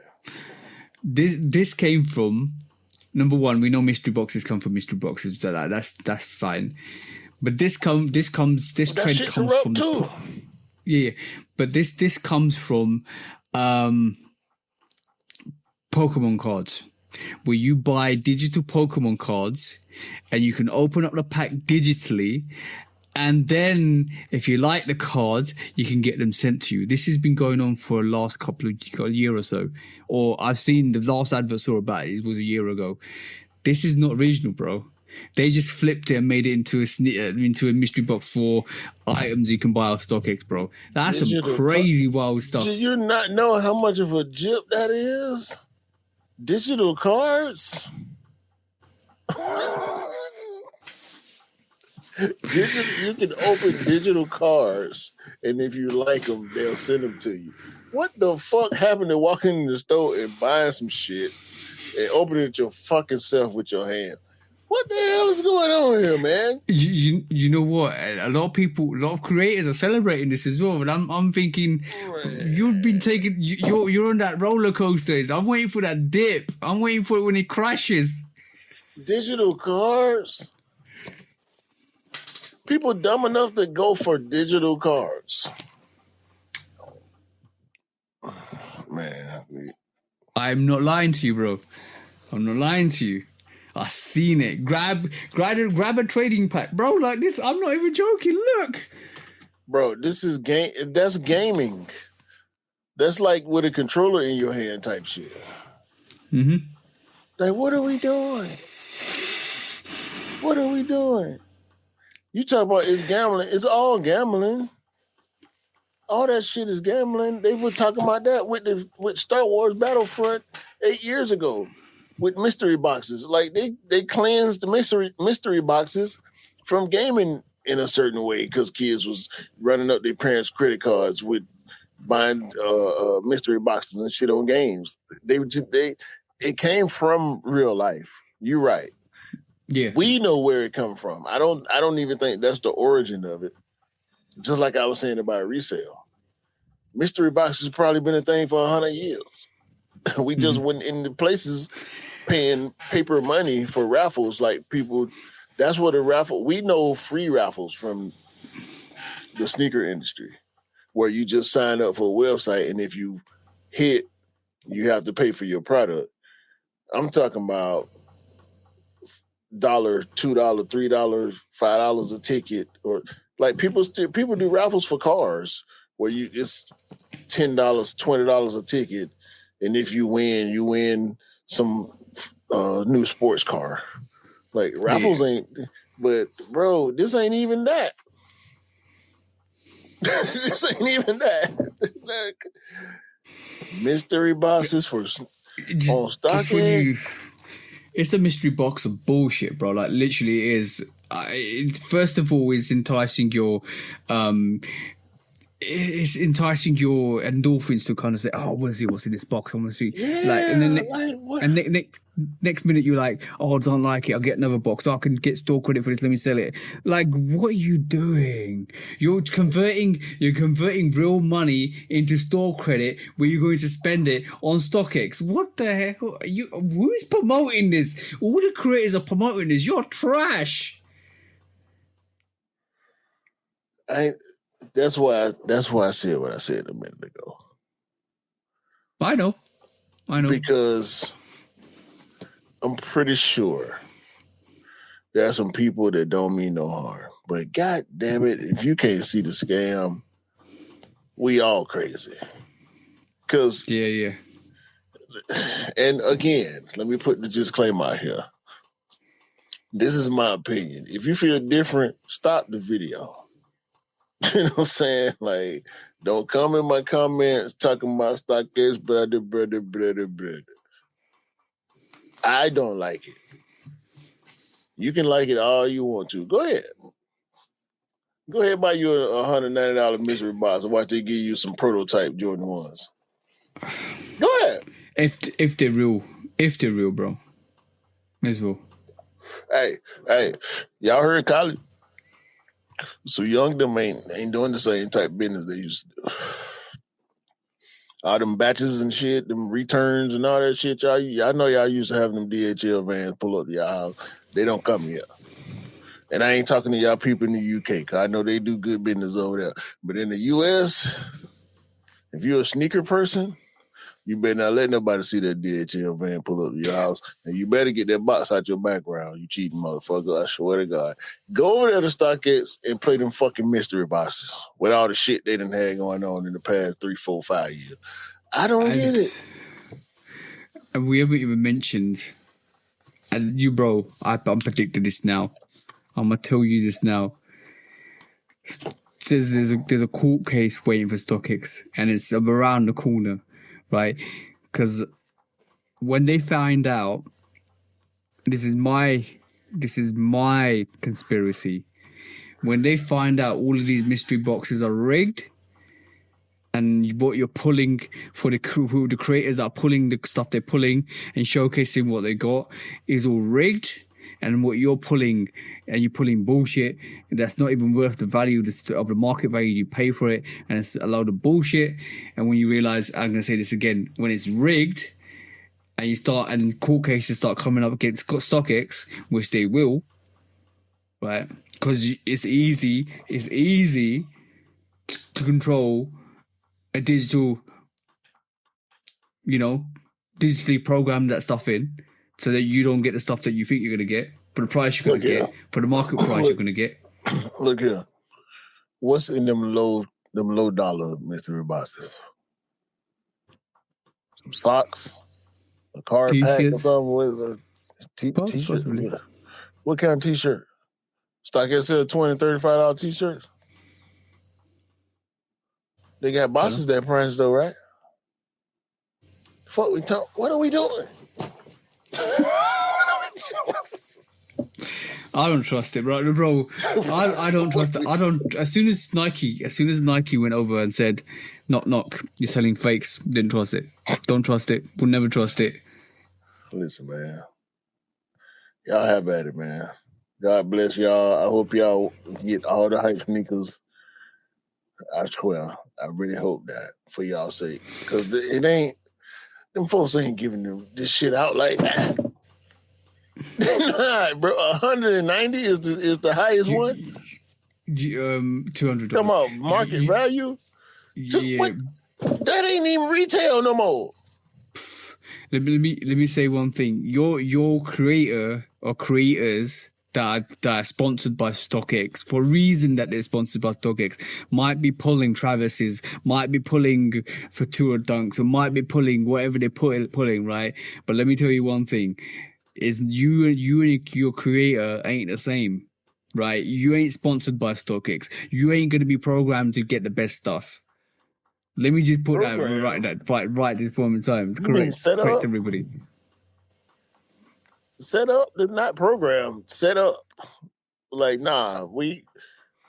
B: This came from, number one, we know mystery boxes come from mystery boxes, so that's fine. But this trend comes from
A: too.
B: Yeah, but this comes from Pokemon cards, where you buy digital Pokemon cards and you can open up the pack digitally, and then if you like the cards, you can get them sent to you. This has been going on for the last year or so, or I've seen the last advert saw about it was a year ago. This is not original, bro. They just flipped it and made it into a mystery box for items you can buy off StockX, bro. That's some crazy wild stuff.
A: Do you not know how much of a jip that is? Digital cards? You can open digital cards, and if you like them, they'll send them to you. What the fuck happened to walking in the store and buying some shit and opening it your fucking self with your hand? What the hell is going on here, man?
B: You know what? A lot of creators are celebrating this as well. But I'm thinking, you've been taking, you're on that roller coaster. I'm waiting for that dip. I'm waiting for it when it crashes.
A: Digital cards? People dumb enough to go for digital cards. Man,
B: I'm not lying to you, bro. I'm not lying to you. I seen it. Grab a trading pack, bro. Like this, I'm not even joking. Look,
A: bro, this is game. That's gaming. That's like with a controller in your hand type shit.
B: Mm-hmm.
A: Like, what are we doing? What are we doing? You talk about it's gambling. It's all gambling. All that shit is gambling. They were talking about that with Star Wars Battlefront 8 years ago. With mystery boxes, like they cleansed the mystery boxes from gaming in a certain way because kids was running up their parents' credit cards with buying mystery boxes and shit on games. It came from real life. You're right.
B: Yeah,
A: we know where it come from. I don't even think that's the origin of it. Just like I was saying about resale, mystery boxes probably been a thing for 100 years. We just went in the places paying paper money for raffles. Like people, that's what a raffle. We know free raffles from the sneaker industry, where you just sign up for a website, and if you hit, you have to pay for your product. I'm talking about $1, $2, $3, $5 a ticket, or like people do raffles for cars where it's $10, $20 a ticket, and if you win some new sports car. Like raffles ain't, but bro, this ain't even that. This ain't even that. Like, mystery boxes on StockX.
B: It's a mystery box of bullshit, bro. Like literally, it is. First of all, it's enticing your endorphins to kind of say, "Oh, I want to see what's in this box. I want to see."
A: Yeah,
B: and then next minute you're like, "Oh, I don't like it. I'll get another box. I can get store credit for this. Let me sell it." Like, what are you doing? You're converting real money into store credit where you're going to spend it on StockX. What the heck? Who's promoting this? All the creators are promoting this. You're trash.
A: That's why I said what I said a minute ago.
B: I know.
A: Because I'm pretty sure there are some people that don't mean no harm. But god damn it, if you can't see the scam, we all crazy. Cause
B: yeah.
A: And again, let me put the disclaimer out here. This is my opinion. If you feel different, stop the video. You know what I'm saying? Like, don't come in my comments talking about StockX, brother. I don't like it. You can like it all you want to. Go ahead. Go ahead and buy you a $190 mystery box and watch they give you some prototype Jordan 1s. Go ahead.
B: If they're real, bro. As well.
A: Hey, y'all heard Khaled? So young them ain't doing the same type of business they used to do. All them batches and shit, them returns and all that shit, y'all know y'all used to have them DHL vans pull up to y'all house. They don't come here. And I ain't talking to y'all people in the UK, because I know they do good business over there. But in the US, if you're a sneaker person, you better not let nobody see that DHL van pull up to your house. And you better get that box out your background, you cheating motherfucker. I swear to God. Go over there to StockX and play them fucking mystery boxes with all the shit they done had going on in the past 3, 4, 5 years. I don't get it.
B: And we haven't even mentioned, and you, bro, I'm predicting this now. I'm going to tell you this now. There's a court case waiting for StockX, and it's around the corner, right? Because when they find out, this is my conspiracy. When they find out all of these mystery boxes are rigged, and what you're pulling for the creators are pulling the stuff they're pulling and showcasing what they got is all rigged, and what you're pulling, and you're pulling bullshit that's not even worth the value of the market value you pay for it, and it's a load of bullshit. And when you realize, I'm going to say this again, when it's rigged, and court cases start coming up against StockX, which they will, right? Because it's easy to control a digital, digitally program that stuff in, so that you don't get the stuff that you think you're going to get for the price you're going to get, for the market price you're going to get.
A: Look here. What's in them low dollar mystery boxes? Some socks, a card
B: T-shirts.
A: pack or something. T-shirt. What kind of T-shirt? StockX said $20, $35 T-shirts. They got boxes that price though, right? Fuck, what are we doing?
B: I don't trust it, bro. I don't trust it. As soon as Nike went over and said, knock, you're selling fakes, didn't trust it. Don't trust it. Will never trust it.
A: Listen, man. Y'all have at it, man. God bless y'all. I hope y'all get all the hype sneakers. I swear, I really hope that for y'all's sake. Because them folks ain't giving them this shit out like that. Nah, bro, 190 is the highest one.
B: $200.
A: Come on, market value.
B: Yeah.
A: That ain't even retail no more.
B: Let me say one thing. Your creator or creators that are sponsored by StockX, for a reason that they're sponsored by StockX, might be pulling Travis's, might be pulling Futura Dunks, or might be pulling whatever they're pulling, right? But let me tell you one thing: is you and your creator ain't the same, right? You ain't sponsored by StockX. You ain't gonna be programmed to get the best stuff. Let me just put that right this moment in time. Correct everybody.
A: Set up, they're not programmed. Set up. Like, nah, we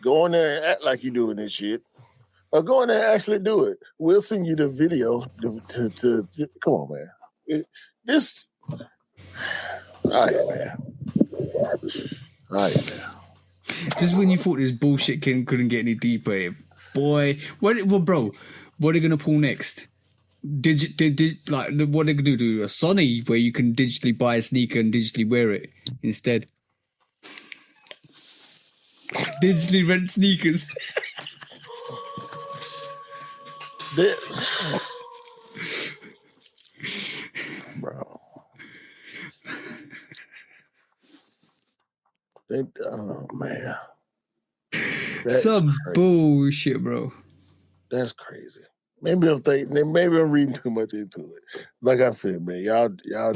A: go in there and act like you doing this shit. Or go in there and actually do it. We'll send you the video to come on, man. This all right, man. All right, man.
B: Just when you thought this bullshit couldn't get any deeper, boy. What are they gonna pull next? Like what are they gonna do? A Sony where you can digitally buy a sneaker and digitally wear it instead? Digitally rent sneakers.
A: Bro. Oh man.
B: Some bullshit, bro.
A: That's crazy. Maybe I'm reading too much into it. Like I said, man, y'all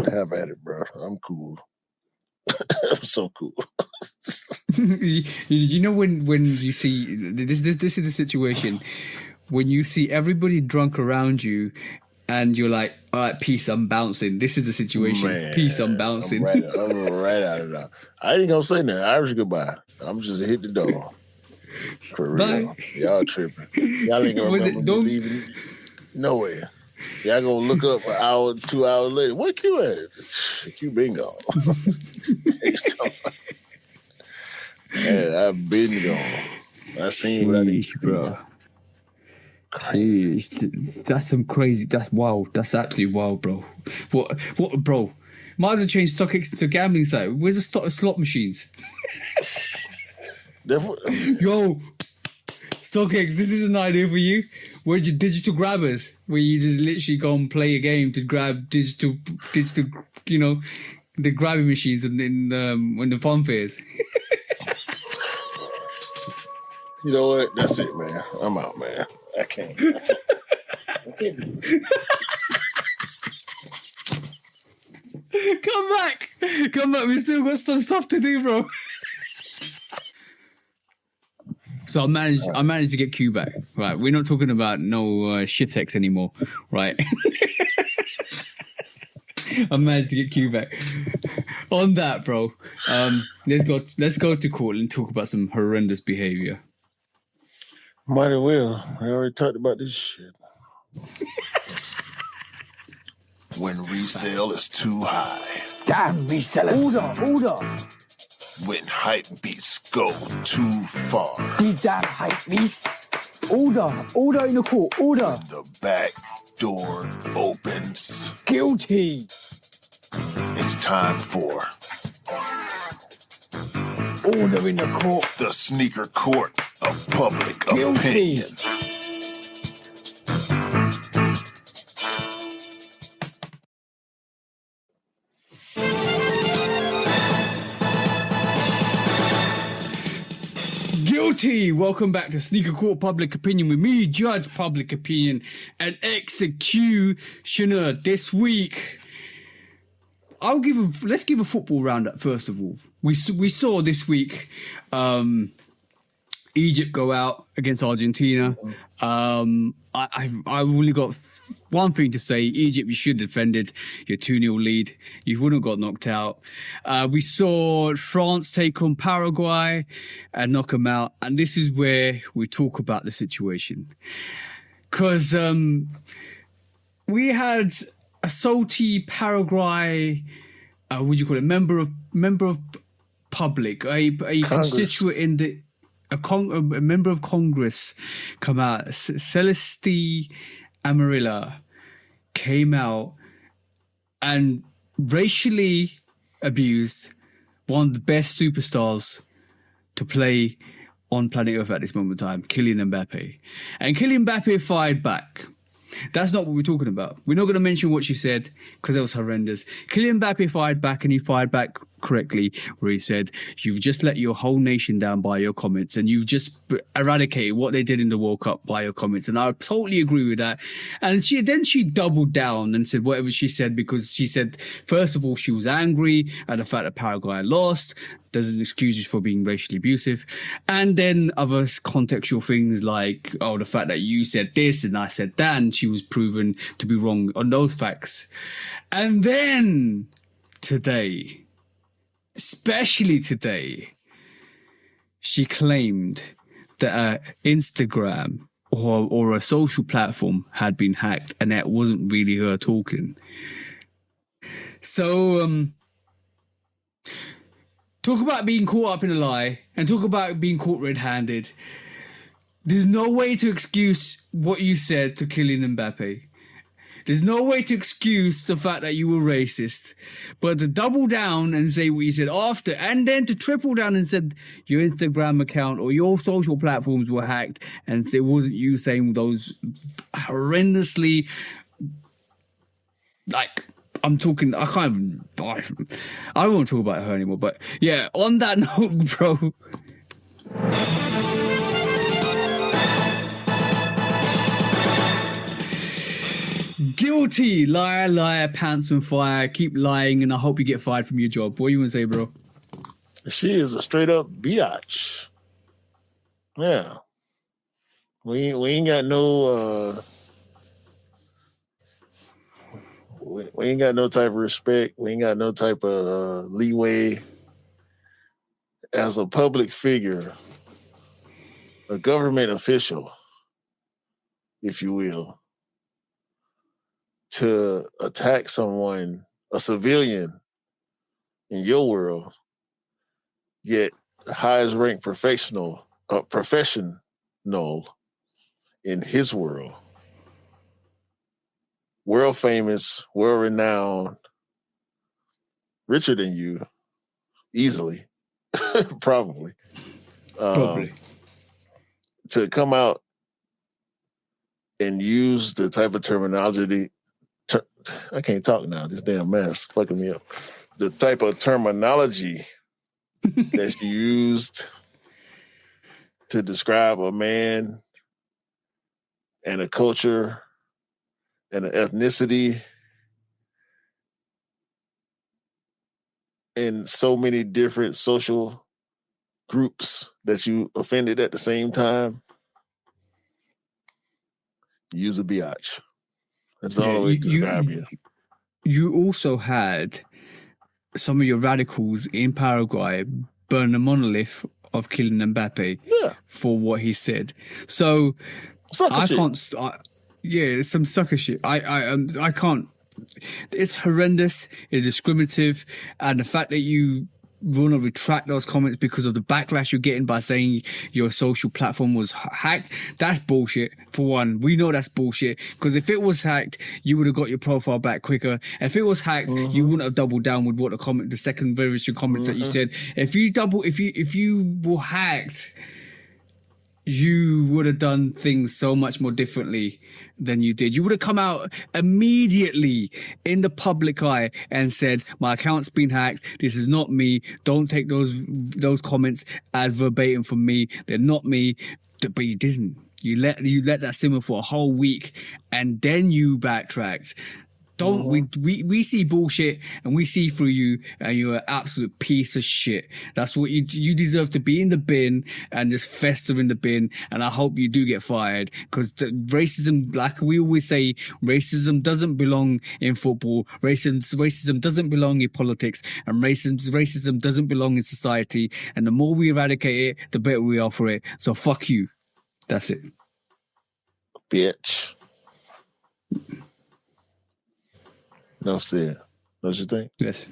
A: have at it, bro. I'm cool. I'm so cool.
B: You know when you see this is the situation when you see everybody drunk around you and you're like, all right, peace, I'm bouncing. This is the situation. Man, peace, I'm bouncing.
A: I'm right out of that. I ain't gonna say nothing. Irish goodbye. I'm just hit the door. For real.
B: Bye.
A: Y'all tripping. Y'all ain't gonna remember me leaving nowhere. Y'all gonna look up an hour, 2 hours later. Where Q at? Q been gone. Yeah, I've been gone. I seen what I need to do, bro.
B: That's some crazy. That's wild. That's absolutely wild, bro. What, bro? Might as well change StockX to a gambling site. Where's the slot machines? Yo, StockX, this is an idea for you. Where's your digital grabbers? Where you just literally go and play a game to grab digital, you know, the grabbing machines in when the fun fairs.
A: You know what? That's it, man. I'm out, man. I can't do it.
B: Come back. We still got some stuff to do, bro. So I managed to get Q back. Right, we're not talking about no shitex anymore, right? I managed to get Q back. On that, bro. Let's go to court and talk about some horrendous behavior.
A: Might as well. I already talked about this shit. When resale is too high.
C: Damn resellers. Order.
A: When hype beats go too far.
C: These damn hype beasts. Order in the court. Order.
A: When the back door opens.
C: Guilty.
A: It's time for
C: order in the court.
A: The sneaker court of public
C: Guilty.
A: opinion.
B: Guilty! Welcome back to Sneaker Court Public Opinion with me, Judge Public Opinion, and Executioner. This week, let's give a football roundup first of all. We saw this week Egypt go out against Argentina. I've only got one thing to say. Egypt, you should have defended your 2-0 lead. You wouldn't have got knocked out. We saw France take on Paraguay and knock them out. And this is where we talk about the situation. Because we had a salty Paraguay, member of public, a constituent in the... A member of Congress come out, Celeste Amarilla came out and racially abused one of the best superstars to play on planet Earth at this moment in time, Kylian Mbappe. And Kylian Mbappe fired back. That's not what we're talking about. We're not going to mention what she said because that was horrendous. Kylian Mbappe fired back, and he fired back correctly, where he said, you've just let your whole nation down by your comments, and you've just eradicated what they did in the World Cup by your comments. And I totally agree with that. And she doubled down and said whatever she said, because she said, first of all, she was angry at the fact that Paraguay lost. Doesn't excuse you for being racially abusive. And then other contextual things like, oh, the fact that you said this and I said that, and she was proven to be wrong on those facts. And then today, especially today, she claimed that Instagram or a social platform had been hacked, and that wasn't really her talking. So, talk about being caught up in a lie, and talk about being caught red-handed. There's no way to excuse what you said to Kylian Mbappe. There's no way to excuse the fact that you were racist. But to double down and say what you said after, and then to triple down and said your Instagram account or your social platforms were hacked, and it wasn't you saying those horrendously, like, I'm talking, I can't even, I don't want to talk about her anymore, but yeah, on that note, bro. Guilty, liar, liar, pants on fire, keep lying, and I hope you get fired from your job. What do you want to say, bro?
A: She is a straight up biatch. Yeah. We ain't got no we ain't got no type of respect. We ain't got no type of leeway as a public figure, a government official, if you will, to attack someone, a civilian in your world, yet the highest ranked professional in his world, world famous, world renowned, richer than you, easily, probably. To come out and use the type of terminology. I can't talk now. This damn mask fucking me up. The type of terminology that she used to describe a man and a culture and an ethnicity and so many different social groups that you offended at the same time, use a biatch. That's the only way to describe you.
B: You also had some of your radicals in Paraguay burn the monolith of Kylian Mbappe for what he said. So it's some sucker shit. I can't. It's horrendous. It's discriminative, and the fact that you want to retract those comments because of the backlash you're getting by saying your social platform was hacked, that's bullshit. For one, we know that's bullshit, because if it was hacked, you would have got your profile back quicker. If it was hacked, you wouldn't have doubled down with what the second variation comments that you said. If you were hacked, you would have done things so much more differently than you did. You would have come out immediately in the public eye and said, my account's been hacked. This is not me. Don't take those comments as verbatim from me. They're not me. But you didn't. You let that simmer for a whole week, and then you backtracked. We see bullshit and we see through you, and you're an absolute piece of shit. That's what you deserve, to be in the bin and just fester in the bin. And I hope you do get fired, because racism, like we always say, racism doesn't belong in football. Racism doesn't belong in politics, and racism doesn't belong in society. And the more we eradicate it, the better we are for it. So fuck you. That's it.
A: Bitch. No said. Don't you think?
B: Yes.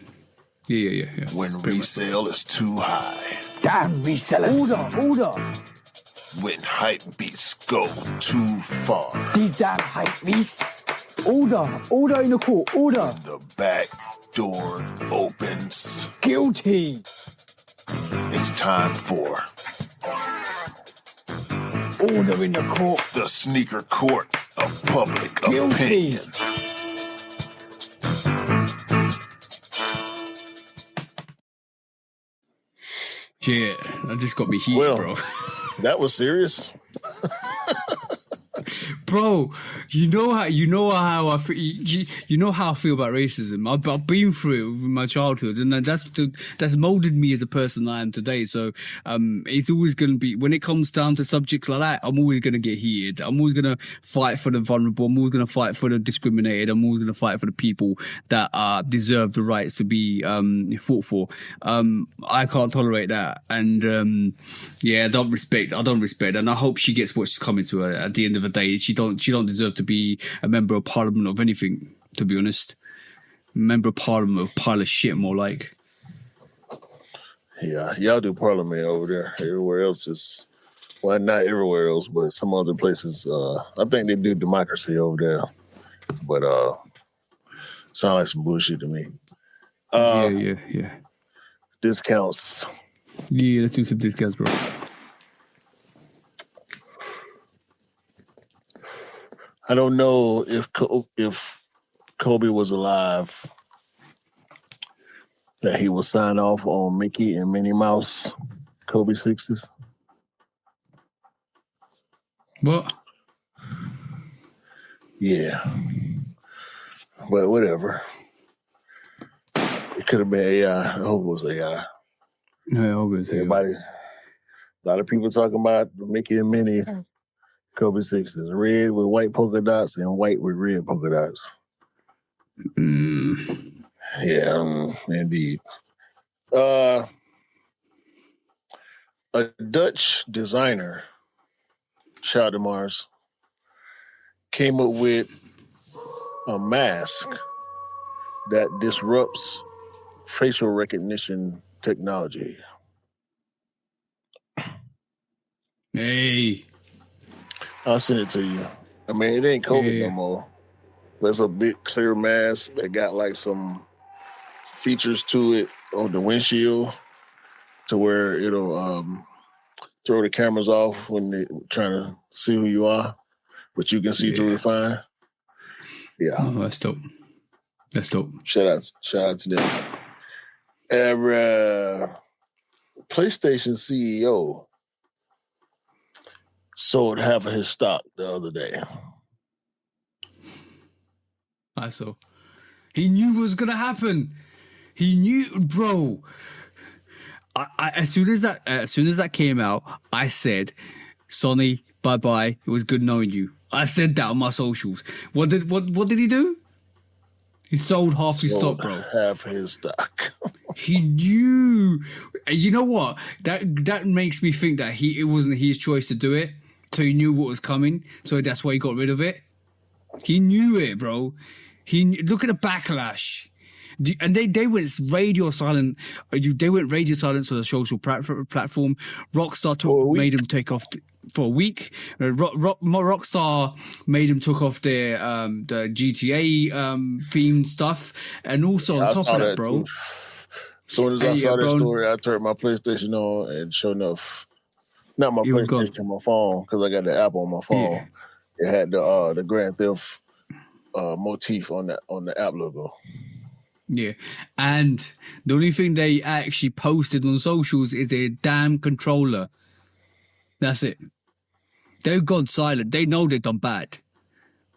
B: Yeah.
D: When resale is too high.
C: Damn resellers. Order.
D: When hype beats go too far.
C: These damn hype beasts. Order in the court. Order.
D: The back door opens.
C: Guilty.
D: It's time for
C: Order in the court.
D: the sneaker court of public
C: Guilty.
D: opinion.
B: Yeah, that just got me heated,
A: Well.
B: bro.
A: That was serious.
B: Bro, you know how I feel. You know how I feel about racism. I've been through it in my childhood, and that's molded me as a person I am today. So, it's always going to be, when it comes down to subjects like that, I'm always going to get heated. I'm always going to fight for the vulnerable. I'm always going to fight for the discriminated. I'm always going to fight for the people that deserve the rights to be fought for. I can't tolerate that, and yeah, I don't respect, and I hope she gets what's coming to her at the end of the day. She don't deserve to be a member of parliament of anything, to be honest. Member of parliament, a pile of shit, more like.
A: Yeah, y'all do parliament over there. Everywhere else is, well, not everywhere else, but some other places. I think they do democracy over there, but sound like some bullshit to me.
B: Yeah.
A: Discounts.
B: Yeah, let's do some discounts, bro.
A: I don't know if Kobe was alive, that he would sign off on Mickey and Minnie Mouse Kobe sixes.
B: What?
A: Yeah, but whatever. It could have been AI. I hope it was AI.
B: No, always.
A: Everybody, a lot of people talking about the Mickey and Minnie Kobe sixes, red with white polka dots and white with red polka dots. Yeah, indeed. A Dutch designer, shout out to Mars, came up with a mask that disrupts facial recognition technology.
B: Hey.
A: I'll send it to you. I mean, it ain't COVID no more. But it's a big clear mask that got like some features to it on the windshield to where it'll throw the cameras off when they're trying to see who you are, but you can see through it fine. Yeah.
B: Oh, that's dope.
A: Shout out to them. PlayStation CEO sold half of his stock the other day.
B: I saw. He knew what was gonna happen. He knew, bro. I as soon as that came out, I said, "Sonny, bye bye. It was good knowing you." I said that on my socials. What did he do? He sold half his stock, bro.
A: Half his stock.
B: He knew. You know what? That makes me think that it wasn't his choice to do it. So he knew what was coming. So that's why he got rid of it. He knew it, bro. Look at the backlash. And they went radio silent. They went radio silent on the social platform. Rockstar made them take off for a week. Rockstar made them took off their the GTA themed stuff, and also on top of that, bro.
A: Too. As soon as I saw that story, I turned my PlayStation on, and sure enough, not my PlayStation, my phone, because I got the app on my phone. Yeah. It had the Grand Theft motif on the app logo.
B: Yeah, and the only thing they actually posted on socials is a damn controller. That's it. They've gone silent. They know they've done bad.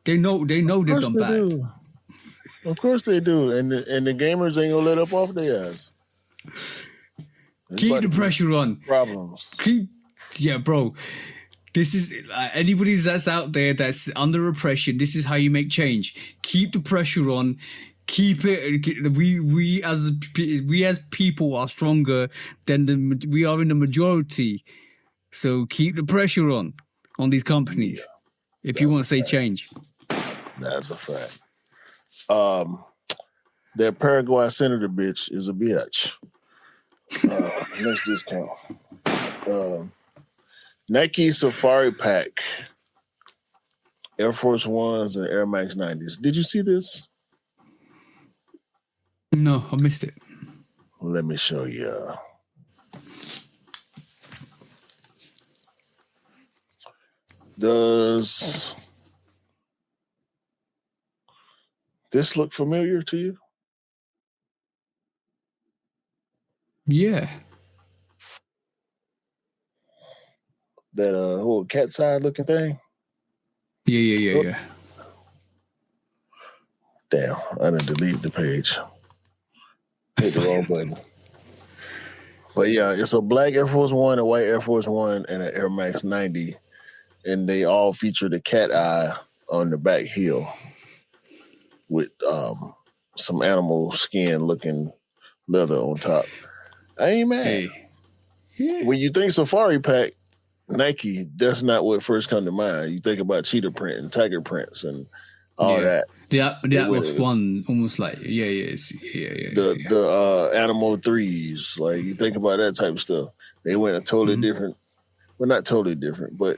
B: They know they've done bad.
A: Of course they do, and the gamers ain't gonna let up off their ass.
B: Keep the pressure on.
A: Problems.
B: Yeah, bro. This is anybody that's out there that's under oppression. This is how you make change. Keep the pressure on. Keep it. We as people are stronger than we are in the majority. So keep the pressure on these companies if you want to say change.
A: That's a fact. That Paraguay senator bitch is a bitch. Next discount. Nike Safari Pack, Air Force Ones and Air Max 90s. Did you see this?
B: No, I missed it.
A: Let me show you. Does this look familiar to you?
B: Yeah.
A: That whole cat's eye looking thing?
B: Yeah.
A: Damn, I done deleted the page. Hit the wrong button. But yeah, it's a black Air Force One, a white Air Force One, and an Air Max 90. And they all feature the cat eye on the back heel with some animal skin looking leather on top. I ain't mad.
B: Hey. Yeah.
A: When you think Safari Pack, Nike, that's not what first come to mind. You think about cheetah print and tiger prints and all that.
B: The Atlas one, almost like
A: the Animal 3s, like you think about that type of stuff. They went a totally different, well, not totally different, but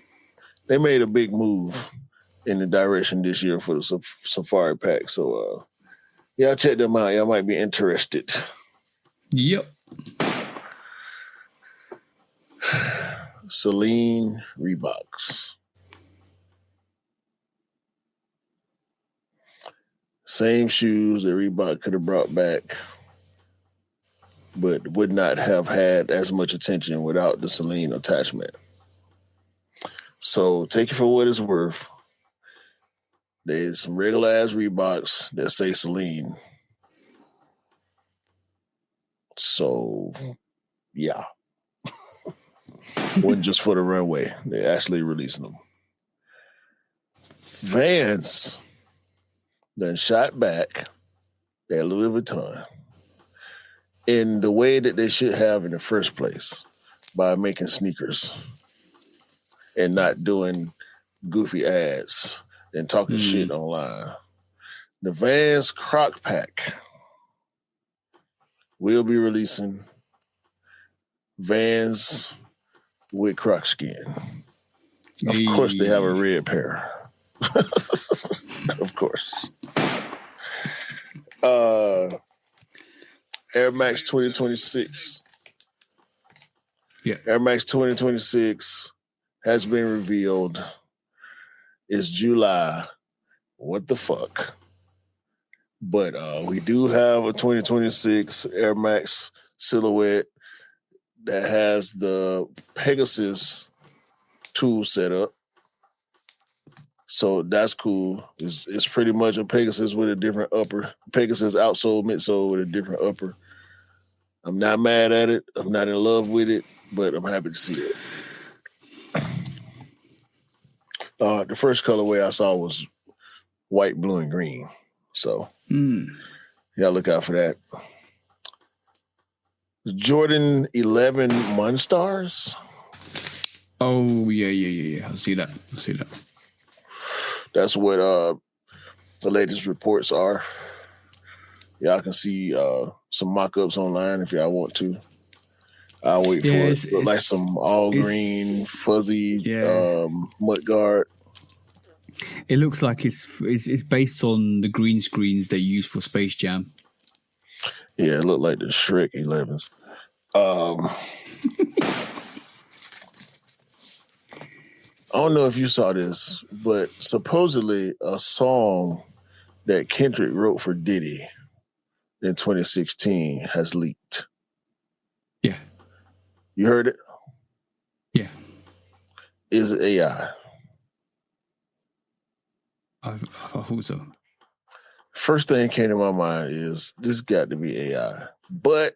A: they made a big move in the direction this year for the Safari Pack. So, yeah, check them out. Y'all might be interested.
B: Yep.
A: Celine Reeboks. Same shoes that Reebok could have brought back, but would not have had as much attention without the Celine attachment. So take it for what it's worth. There's some regular ass Reeboks that say Celine. So, yeah. Wasn't just for the runway. They're actually releasing them. Vans then shot back at Louis Vuitton in the way that they should have in the first place, by making sneakers and not doing goofy ads and talking shit online. The Vans Croc Pack will be releasing Vans with croc skin. Of course, they have a red pair. Of course. Air Max 2026.
B: Yeah.
A: Air Max 2026 has been revealed. It's July. What the fuck? But we do have a 2026 Air Max silhouette that has the Pegasus tool set up. So that's cool. It's pretty much a Pegasus with a different upper. Pegasus outsole, midsole with a different upper. I'm not mad at it. I'm not in love with it, but I'm happy to see it. The first colorway I saw was white, blue, and green. So y'all look out for that. Jordan 11 Monstars.
B: Oh, yeah. I see that.
A: That's what the latest reports are. Y'all can see some mock-ups online if y'all want to. I'll wait for it. Look like some all-green, fuzzy mud guard.
B: It looks like it's based on the green screens they use for Space Jam.
A: Yeah, it looked like the Shrek 11s. I don't know if you saw this, but supposedly a song that Kendrick wrote for Diddy in 2016 has leaked.
B: Yeah.
A: You heard it?
B: Yeah.
A: Is it AI?
B: I thought so.
A: First thing that came to my mind is this got to be AI. But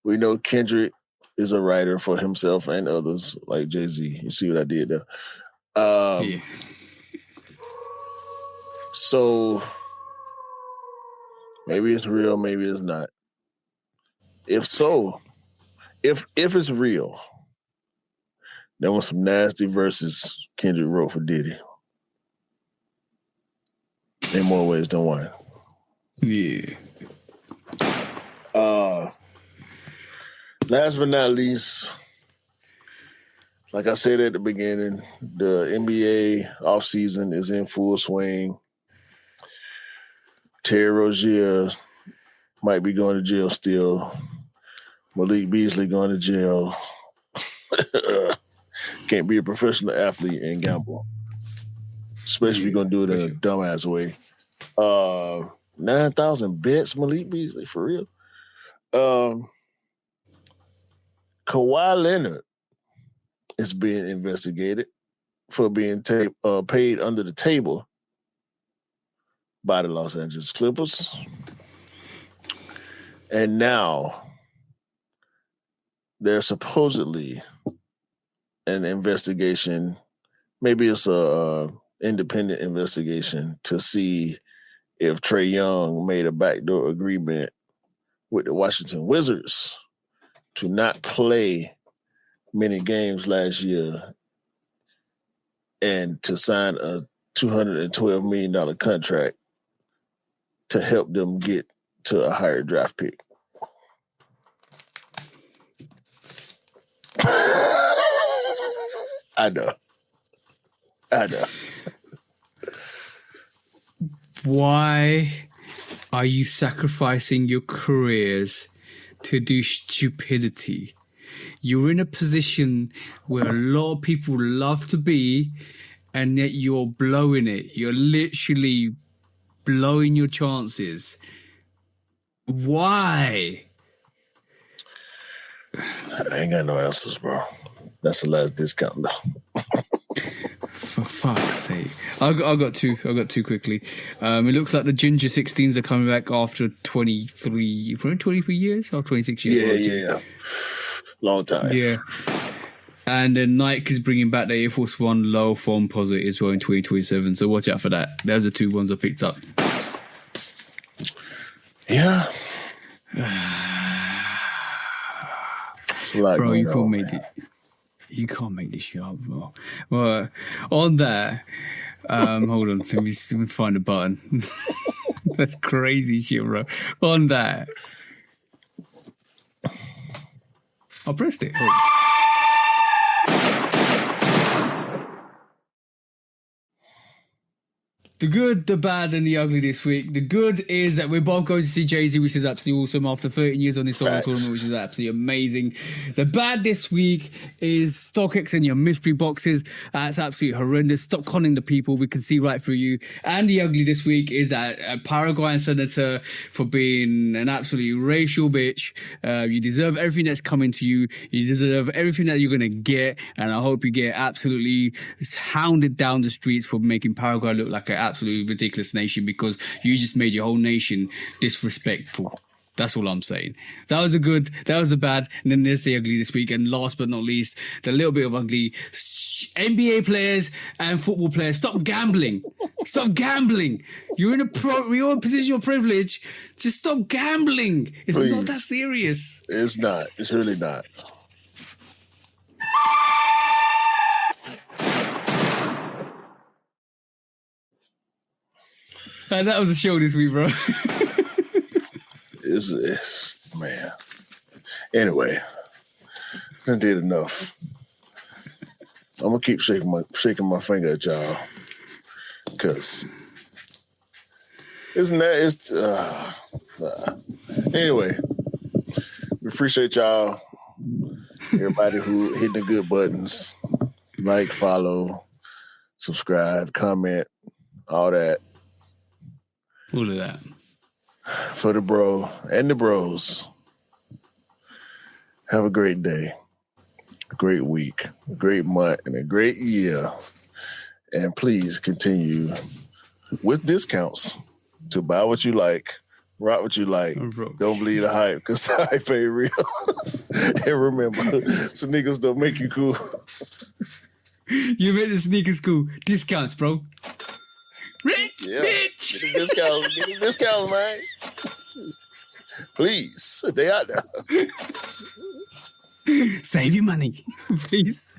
A: we know Kendrick is a writer for himself and others like Jay-Z. You see what I did there?
B: Yeah.
A: So maybe it's real, maybe it's not. If so, if it's real, there was some nasty verses Kendrick wrote for Diddy. In more ways than one.
B: Yeah.
A: Last but not least, like I said at the beginning, the NBA offseason is in full swing. Terry Rozier might be going to jail still. Malik Beasley going to jail. Can't be a professional athlete and gamble. Especially if you're going to do it in a dumbass way. 9,000 bets, Malik Beasley, for real. Kawhi Leonard is being investigated for being paid under the table by the Los Angeles Clippers. And now there's supposedly an investigation. Maybe it's a independent investigation to see if Trae Young made a backdoor agreement with the Washington Wizards to not play many games last year and to sign a $212 million contract to help them get to a higher draft pick. I know.
B: Why are you sacrificing your careers to do stupidity? You're in a position where a lot of people love to be, and yet you're blowing it. You're literally blowing your chances. Why?
A: I ain't got no answers, bro. That's the last discount, though.
B: For fuck's sake. I got two quickly. It looks like the Ginger 16s are coming back after 23 years or 26 years.
A: Yeah. Long time.
B: Yeah. And then Nike is bringing back the Air Force One low foam posit as well in 2027. So watch out for that. Those are two ones I picked up.
A: Yeah.
B: Bro, you can't make it. You can't make this shit up, bro. Well, on that, hold on, let me find a button. That's crazy shit, bro. On that, I pressed it. Hold. The good, the bad, and the ugly this week. The good is that we're both going to see Jay-Z, which is absolutely awesome after 13 years on this solo tournament, which is absolutely amazing. The bad this week is StockX and your mystery boxes. That's absolutely horrendous. Stop conning the people. We can see right through you. And the ugly this week is that a Paraguayan senator for being an absolutely racial bitch. You deserve everything that's coming to you. You deserve everything that you're going to get. And I hope you get absolutely hounded down the streets for making Paraguay look like an absolutely ridiculous nation, because you just made your whole nation disrespectful. That's all I'm saying. That was the good, that was the bad, and then there's the ugly this week. And last but not least, the little bit of ugly. NBA players and football players, stop gambling. Stop gambling. You're in a position of privilege. Just stop gambling. It's
A: Please.
B: Not that serious.
A: It's not. It's really not.
B: And that was a show this week, bro.
A: It's man. Anyway, I did enough. I'm gonna keep shaking my finger at y'all, cause anyway. We appreciate y'all. Everybody who hit the good buttons, like, follow, subscribe, comment, all that.
B: All of that.
A: For the bro and the bros. Have a great day, a great week, a great month, and a great year. And please continue with discounts to buy what you like, rock what you like. Don't believe the hype, because the hype ain't real. And remember, sneakers don't make you cool.
B: You made the sneakers cool. Discounts, bro. Rich, bitch.
A: Get them discounts, man. Please, they out there.
B: Save your money, please.